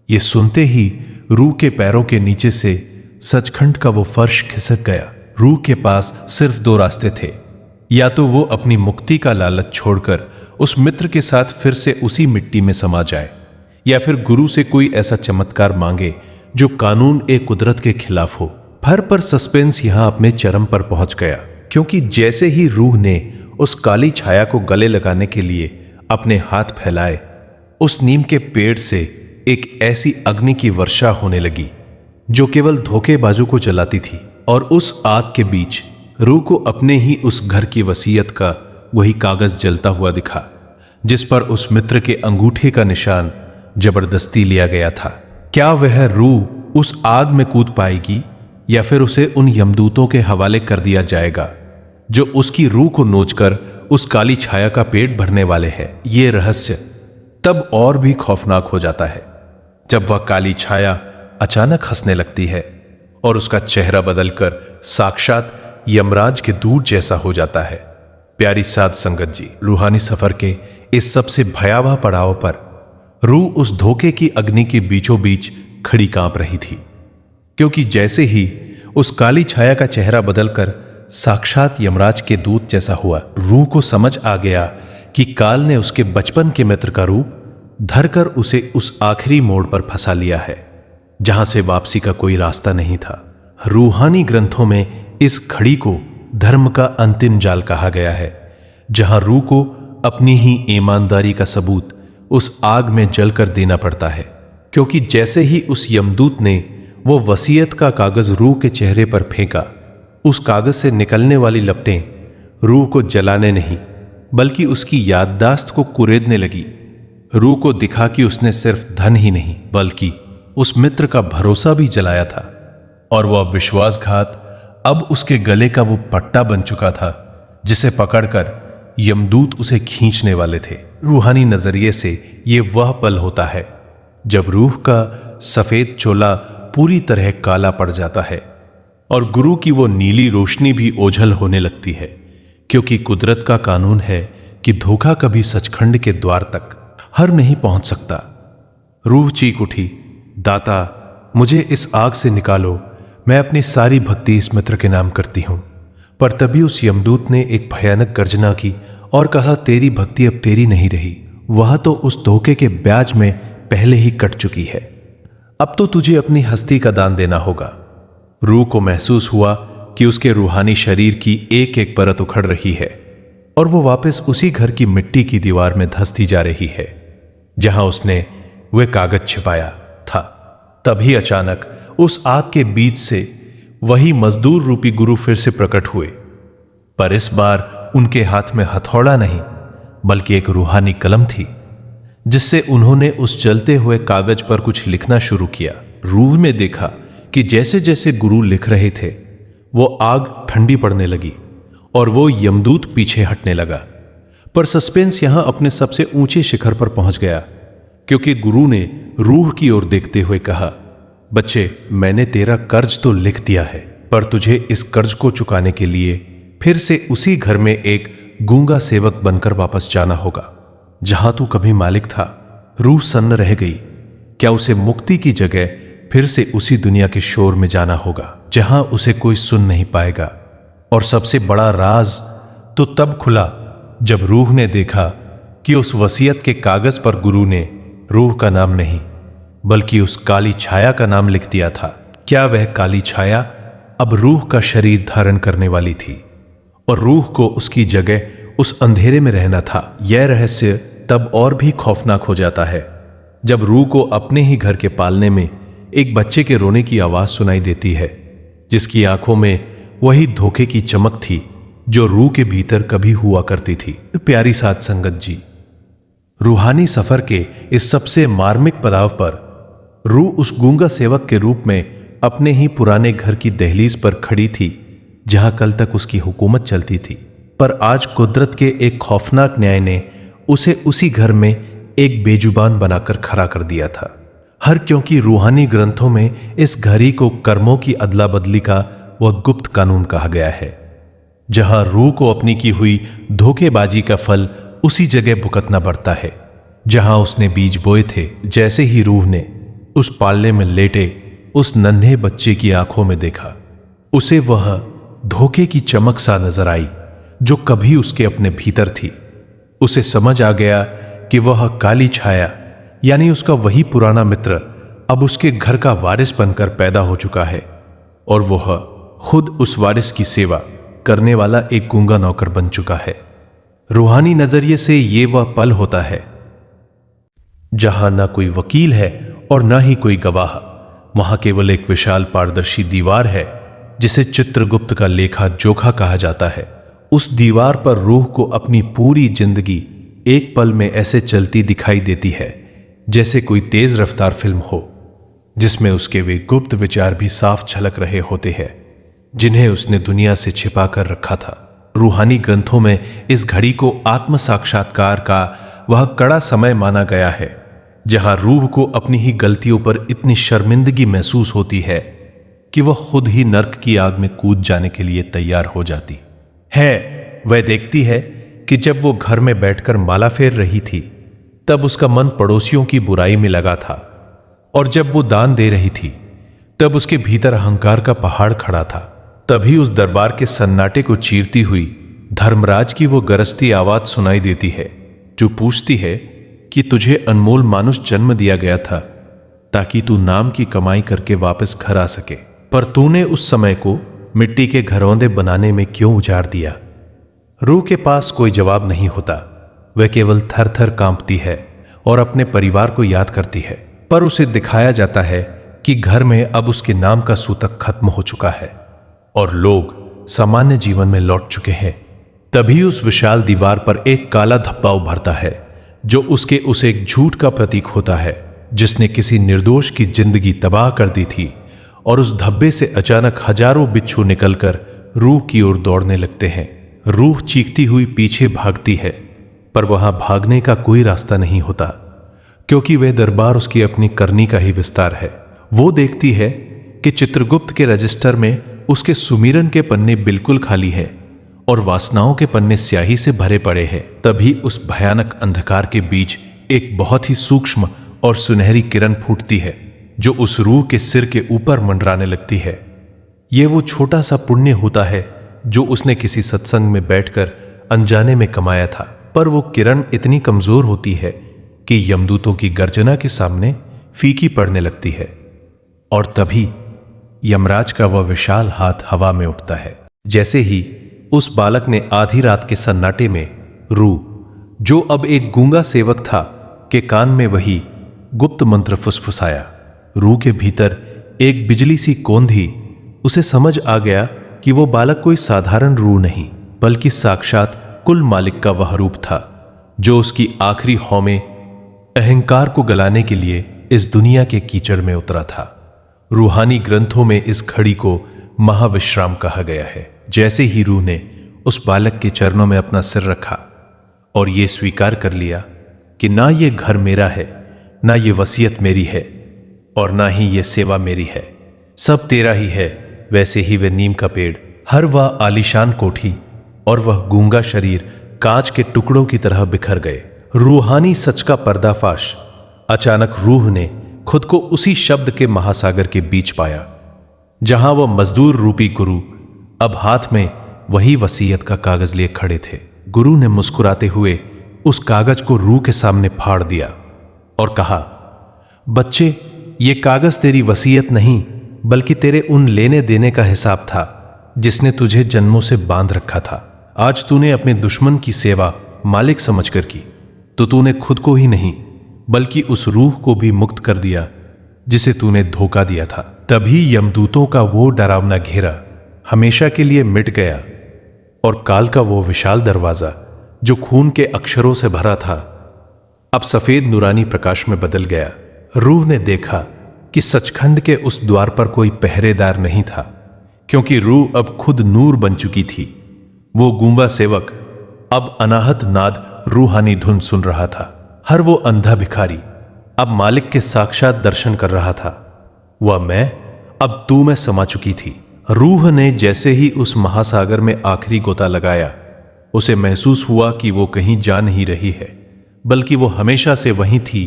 ये सुनते ही रूह के पैरों के नीचे से सचखंड का वो फर्श खिसक गया। रूह के पास सिर्फ दो रास्ते थे, या तो वो अपनी मुक्ति का लालच छोड़कर उस मित्र के साथ फिर से उसी मिट्टी में समा जाए, या फिर गुरु से कोई ऐसा चमत्कार मांगे जो कानून ए कुदरत के खिलाफ हो। पर सस्पेंस यहां अपने चरम पर पहुंच गया, क्योंकि जैसे ही रूह ने उस काली छाया को गले लगाने के लिए अपने हाथ फैलाए, उस नीम के पेड़ से एक ऐसी अग्नि की वर्षा होने लगी जो केवल धोखेबाजों को जलाती थी, और उस आग के बीच रूह को अपने ही उस घर की वसीयत का वही कागज जलता हुआ दिखा जिस पर उस मित्र के अंगूठे का निशान जबरदस्ती लिया गया था। क्या वह रूह उस आग में कूद पाएगी या फिर उसे उन यमदूतों के हवाले कर दिया जाएगा जो उसकी रूह को नोचकर उस काली छाया का पेट भरने वाले हैं? यह रहस्य तब और भी खौफनाक हो जाता है जब वह काली छाया अचानक हंसने लगती है और उसका चेहरा बदलकर साक्षात यमराज के दूत जैसा हो जाता है। प्यारी साध संगत जी, रूहानी सफर के इस सबसे भयावह पड़ाव पर रूह उस धोखे की अग्नि के बीचों बीच खड़ी कांप रही थी, क्योंकि जैसे ही उस काली छाया का चेहरा बदलकर साक्षात यमराज के दूत जैसा हुआ। रूह को समझ आ गया कि काल ने उसके बचपन के मित्र का रूप धरकर उसे उस आखिरी मोड़ पर फंसा लिया है जहां से वापसी का कोई रास्ता नहीं था। रूहानी ग्रंथों में इस घड़ी को धर्म का अंतिम जाल कहा गया है, जहां रूह को अपनी ही ईमानदारी का सबूत उस आग में जलकर देना पड़ता है, क्योंकि जैसे ही उस यमदूत ने वो वसीयत का कागज रूह के चेहरे पर फेंका, उस कागज से निकलने वाली लपटें रूह को जलाने नहीं बल्कि उसकी याददाश्त को कुरेदने लगी। रूह को दिखा कि उसने सिर्फ धन ही नहीं बल्कि उस मित्र का भरोसा भी जलाया था, और वह विश्वासघात अब उसके गले का वो पट्टा बन चुका था जिसे पकड़कर यमदूत उसे खींचने वाले थे। रूहानी नजरिए से यह वह पल होता है जब रूह का सफेद चोला पूरी तरह काला पड़ जाता है और गुरु की वो नीली रोशनी भी ओझल होने लगती है, क्योंकि कुदरत का कानून है कि धोखा कभी सचखंड के द्वार तक हर नहीं पहुंच सकता। रूह चीख उठी, दाता मुझे इस आग से निकालो, मैं अपनी सारी भक्ति इस मित्र के नाम करती हूं। पर तभी उस यमदूत ने एक भयानक गर्जना की और कहा, तेरी भक्ति अब तेरी नहीं रही, वह तो उस धोखे के ब्याज में पहले ही कट चुकी है। अब तो तुझे अपनी हस्ती का दान देना होगा। रूह को महसूस हुआ कि उसके रूहानी शरीर की एक एक परत उखड़ रही है और वो वापस उसी घर की मिट्टी की दीवार में धंसती जा रही है जहां उसने वह कागज छिपाया था। तभी अचानक उस आग के बीच से वही मजदूर रूपी गुरु फिर से प्रकट हुए, पर इस बार उनके हाथ में हथौड़ा नहीं बल्कि एक रूहानी कलम थी जिससे उन्होंने उस जलते हुए कागज पर कुछ लिखना शुरू किया। रूह में देखा कि जैसे जैसे गुरु लिख रहे थे वो आग ठंडी पड़ने लगी और वो यमदूत पीछे हटने लगा। पर सस्पेंस यहां अपने सबसे ऊंचे शिखर पर पहुंच गया, क्योंकि गुरु ने रूह की ओर देखते हुए कहा, बच्चे मैंने तेरा कर्ज तो लिख दिया है, पर तुझे इस कर्ज को चुकाने के लिए फिर से उसी घर में एक गूंगा सेवक बनकर वापस जाना होगा जहां तू कभी मालिक था। रूह सन्न रह गई। क्या उसे मुक्ति की जगह फिर से उसी दुनिया के शोर में जाना होगा जहां उसे कोई सुन नहीं पाएगा? और सबसे बड़ा राज तो तब खुला जब रूह ने देखा कि उस वसीयत के कागज पर गुरु ने रूह का नाम नहीं बल्कि उस काली छाया का नाम लिख दिया था। क्या वह काली छाया अब रूह का शरीर धारण करने वाली थी और रूह को उसकी जगह उस अंधेरे में रहना था? यह रहस्य तब और भी खौफनाक हो जाता है जब रूह को अपने ही घर के पालने में एक बच्चे के रोने की आवाज सुनाई देती है, जिसकी आंखों में वही धोखे की चमक थी जो रूह के भीतर कभी हुआ करती थी। प्यारी साध संगत जी, रूहानी सफर के इस सबसे मार्मिक पड़ाव पर रूह उस गूंगा सेवक के रूप में अपने ही पुराने घर की दहलीज पर खड़ी थी जहां कल तक उसकी हुकूमत चलती थी। पर आज कुदरत के एक खौफनाक न्याय ने उसे उसी घर में एक बेजुबान बनाकर खड़ा कर दिया था। क्योंकि रूहानी ग्रंथों में इस घड़ी को कर्मों की अदला बदली का वह गुप्त कानून कहा गया है, जहां रूह को अपनी की हुई धोखेबाजी का फल उसी जगह भुगतना पड़ता है जहां उसने बीज बोए थे। जैसे ही रूह ने उस पालने में लेटे उस नन्हे बच्चे की आंखों में देखा, उसे वह धोखे की चमक सा नजर आई जो कभी उसके अपने भीतर थी। उसे समझ आ गया कि वह काली छाया यानी उसका वही पुराना मित्र अब उसके घर का वारिस बनकर पैदा हो चुका है और वह खुद उस वारिस की सेवा करने वाला एक गूंगा नौकर बन चुका है। रूहानी नजरिए से यह वह पल होता है जहां ना कोई वकील है और ना ही कोई गवाह। वहां केवल एक विशाल पारदर्शी दीवार है जिसे चित्रगुप्त का लेखा जोखा कहा जाता है। उस दीवार पर रूह को अपनी पूरी जिंदगी एक पल में ऐसे चलती दिखाई देती है जैसे कोई तेज रफ्तार फिल्म हो जिसमें उसके वे गुप्त विचार भी साफ झलक रहे होते हैं जिन्हें उसने दुनिया से छिपा कर रखा था। रूहानी ग्रंथों में इस घड़ी को आत्म साक्षात्कार का वह कड़ा समय माना गया है जहां रूह को अपनी ही गलतियों पर इतनी शर्मिंदगी महसूस होती है कि वह खुद ही नर्क की आग में कूद जाने के लिए तैयार हो जाती है। वह देखती है कि जब वो घर में बैठकर माला फेर रही थी तब उसका मन पड़ोसियों की बुराई में लगा था, और जब वो दान दे रही थी तब उसके भीतर अहंकार का पहाड़ खड़ा था। तभी उस दरबार के सन्नाटे को चीरती हुई धर्मराज की वो गरजती आवाज सुनाई देती है, जो पूछती है कि तुझे अनमोल मानुष जन्म दिया गया था ताकि तू नाम की कमाई करके वापस घर आ सके, पर तूने उस समय को मिट्टी के घरौंदे बनाने में क्यों उजाड़ दिया। रूह के पास कोई जवाब नहीं होता। वह केवल थर थर कांपती है और अपने परिवार को याद करती है, पर उसे दिखाया जाता है कि घर में अब उसके नाम का सूतक खत्म हो चुका है और लोग सामान्य जीवन में लौट चुके हैं। तभी उस विशाल दीवार पर एक काला धब्बा उभरता है, जो उसके उस एक झूठ का प्रतीक होता है जिसने किसी निर्दोष की जिंदगी तबाह कर दी थी। और उस धब्बे से अचानक हजारों बिच्छू निकलकर रूह की ओर दौड़ने लगते हैं। रूह चीखती हुई पीछे भागती है, पर वहां भागने का कोई रास्ता नहीं होता, क्योंकि वह दरबार उसकी अपनी करनी का ही विस्तार है। वो देखती है कि चित्रगुप्त के रजिस्टर में उसके सुमिरन के पन्ने बिल्कुल खाली हैं और वासनाओं के पन्ने स्याही से भरे पड़े हैं। तभी उस भयानक अंधकार के बीच एक बहुत ही सूक्ष्म और सुनहरी किरण फूटती है, जो उस रूह के सिर के ऊपर मंडराने लगती है। यह वो छोटा सा पुण्य होता है जो उसने किसी सत्संग में बैठकर अनजाने में कमाया था, पर वो किरण इतनी कमजोर होती है कि यमदूतों की गर्जना के सामने फीकी पड़ने लगती है। और तभी यमराज का वह विशाल हाथ हवा में उठता है। जैसे ही उस बालक ने आधी रात के सन्नाटे में रूह, जो अब एक गूंगा सेवक था, के कान में वही गुप्त मंत्र फुसफुसाया। रूह के भीतर एक बिजली सी कौंधी। उसे समझ आ गया कि वो बालक कोई साधारण रूह नहीं, बल्कि साक्षात कुल मालिक का वह रूप था, जो उसकी आखिरी हौ में अहंकार को गलाने के लिए इस दुनिया के कीचड़ में उतरा था। रूहानी ग्रंथों में इस घड़ी को महाविश्राम कहा गया है। जैसे ही रूह ने उस बालक के चरणों में अपना सिर रखा और ये स्वीकार कर लिया कि ना ये घर मेरा है, ना ये वसीयत मेरी है, और ना ही ये सेवा मेरी है, सब तेरा ही है, वैसे ही वह नीम का पेड़, हर वह आलीशान कोठी और वह गूंगा शरीर कांच के टुकड़ों की तरह बिखर गए। रूहानी सच का पर्दाफाश। अचानक रूह ने खुद को उसी शब्द के महासागर के बीच पाया, जहां वह मजदूर रूपी गुरु अब हाथ में वही वसीयत का कागज लिए खड़े थे। गुरु ने मुस्कुराते हुए उस कागज को रूह के सामने फाड़ दिया और कहा, बच्चे, ये कागज तेरी वसीयत नहीं, बल्कि तेरे उन लेने देने का हिसाब था जिसने तुझे जन्मों से बांध रखा था। आज तूने अपने दुश्मन की सेवा मालिक समझकर की, तो तूने खुद को ही नहीं बल्कि उस रूह को भी मुक्त कर दिया जिसे तूने धोखा दिया था। तभी यमदूतों का वो डरावना घेरा हमेशा के लिए मिट गया और काल का वो विशाल दरवाजा, जो खून के अक्षरों से भरा था, अब सफेद नूरानी प्रकाश में बदल गया। रूह ने देखा कि सचखंड के उस द्वार पर कोई पहरेदार नहीं था, क्योंकि रूह अब खुद नूर बन चुकी थी। वो गूंगा सेवक अब अनाहत नाद रूहानी धुन सुन रहा था। हर वो अंधा भिखारी अब मालिक के साक्षात दर्शन कर रहा था। वह मैं अब तू में समा चुकी थी। रूह ने जैसे ही उस महासागर में आखिरी गोता लगाया, उसे महसूस हुआ कि वो कहीं जा नहीं रही है, बल्कि वो हमेशा से वहीं थी।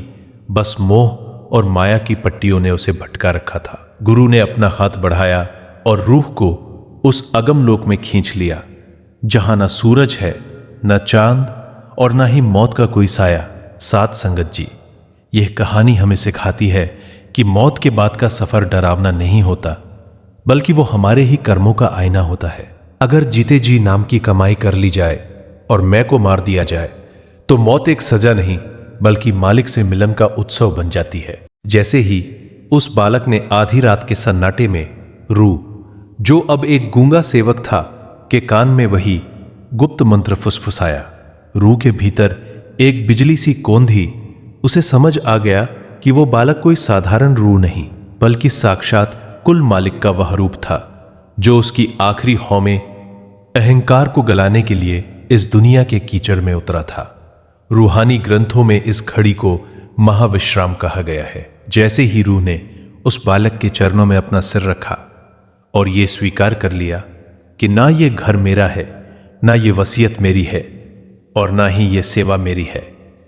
बस मोह और माया की पट्टियों ने उसे भटका रखा था। गुरु ने अपना हाथ बढ़ाया और रूह को उस अगम लोक में खींच लिया, जहां न सूरज है, न चांद और न ही मौत का कोई साया। साथ संगत जी, यह कहानी हमें सिखाती है कि मौत के बाद का सफर डरावना नहीं होता, बल्कि वो हमारे ही कर्मों का आईना होता है। अगर जीते जी नाम की कमाई कर ली जाए और मैं को मार दिया जाए, तो मौत एक सजा नहीं बल्कि मालिक से मिलन का उत्सव बन जाती है। जैसे ही उस बालक ने आधी रात के सन्नाटे में रूह, जो अब एक गूंगा सेवक था, के कान में वही गुप्त मंत्र फुसफुसाया। रूह के भीतर एक बिजली सी कौंधी। उसे समझ आ गया कि वो बालक कोई साधारण रूह नहीं, बल्कि साक्षात कुल मालिक का वह रूप था, जो उसकी आखिरी हौ में अहंकार को गलाने के लिए इस दुनिया के कीचड़ में उतरा था। रूहानी ग्रंथों में इस घड़ी को महाविश्राम कहा गया है। जैसे ही रूह ने उस बालक के चरणों में अपना सिर रखा और ये स्वीकार कर लिया कि ना ये घर मेरा है, ना ये वसीयत मेरी है, और ना ही ये सेवा मेरी है,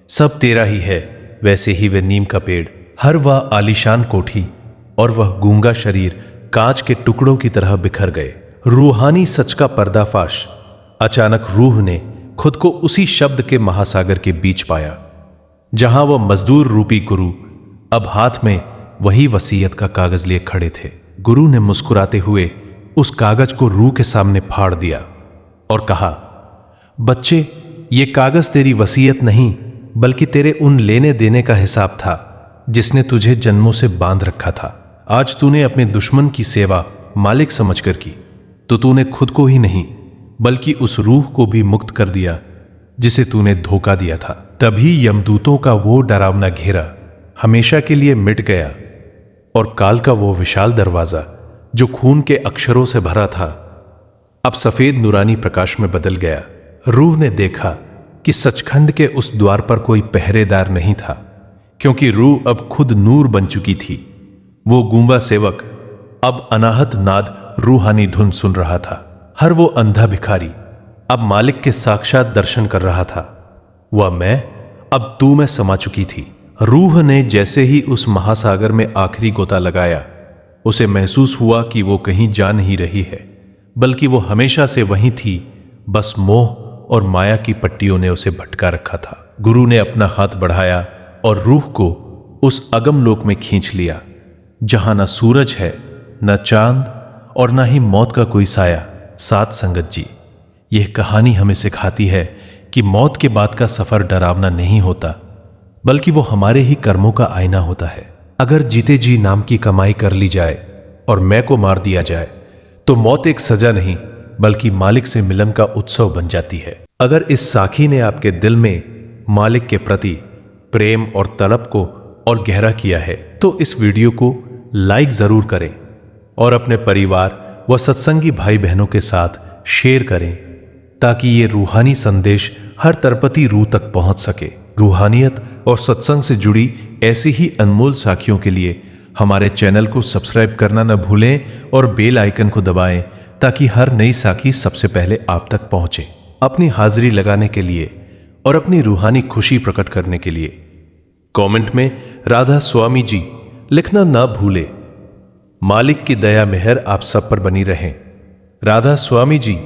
सब तेरा ही है, वैसे ही वह नीम का पेड़, हर वह आलीशान कोठी और वह गूंगा शरीर कांच के टुकड़ों की तरह बिखर गए। रूहानी सच का पर्दाफाश। अचानक रूह ने खुद को उसी शब्द के महासागर के बीच पाया जहां वह मजदूर रूपी गुरु अब हाथ में वही वसीयत का कागज लिए खड़े थे। गुरु ने मुस्कुराते हुए उस कागज को रूह के सामने फाड़ दिया और कहा, बच्चे, ये कागज तेरी वसीयत नहीं बल्कि तेरे उन लेने देने का हिसाब था जिसने तुझे जन्मों से बांध रखा था। आज तूने अपने दुश्मन की सेवा मालिक समझकर की तो तूने खुद को ही नहीं बल्कि उस रूह को भी मुक्त कर दिया जिसे तूने धोखा दिया था। तभी यमदूतों का वो डरावना घेरा हमेशा के लिए मिट गया और काल का वो विशाल दरवाजा जो खून के अक्षरों से भरा था अब सफेद नूरानी प्रकाश में बदल गया। रूह ने देखा कि सचखंड के उस द्वार पर कोई पहरेदार नहीं था क्योंकि रूह अब खुद नूर बन चुकी थी। वो गूंगा सेवक अब अनाहत नाद रूहानी धुन सुन रहा था। हर वो अंधा भिखारी अब मालिक के साक्षात दर्शन कर रहा था। वह मैं अब तू में समा चुकी थी। रूह ने जैसे ही उस महासागर में आखिरी गोता लगाया उसे महसूस हुआ कि वो कहीं जा नहीं रही है बल्कि वो हमेशा से वहीं थी, बस मोह और माया की पट्टियों ने उसे भटका रखा था। गुरु ने अपना हाथ बढ़ाया और रूह को उस अगम लोक में खींच लिया जहां ना सूरज है, न चांद और ना ही मौत का कोई साया। साथ संगत जी, यह कहानी हमें सिखाती है कि मौत के बाद का सफर डरावना नहीं होता बल्कि वो हमारे ही कर्मों का आईना होता है। अगर जीते जी नाम की कमाई कर ली जाए और मैं को मार दिया जाए तो मौत एक सजा नहीं बल्कि मालिक से मिलन का उत्सव बन जाती है। अगर इस साखी ने आपके दिल में मालिक के प्रति प्रेम और तलब को और गहरा किया है तो इस वीडियो को लाइक जरूर करें और अपने परिवार व सत्संगी भाई बहनों के साथ शेयर करें ताकि ये रूहानी संदेश हर तरपती रूह तक पहुंच सके। रूहानियत और सत्संग से जुड़ी ऐसी ही अनमोल साखियों के लिए हमारे चैनल को सब्सक्राइब करना न भूलें और बेल आइकन को दबाएं ताकि हर नई साखी सबसे पहले आप तक पहुंचे। अपनी हाजिरी लगाने के लिए और अपनी रूहानी खुशी प्रकट करने के लिए कमेंट में राधा स्वामी जी लिखना ना भूले। मालिक की दया मेहर आप सब पर बनी रहे। राधा स्वामी जी।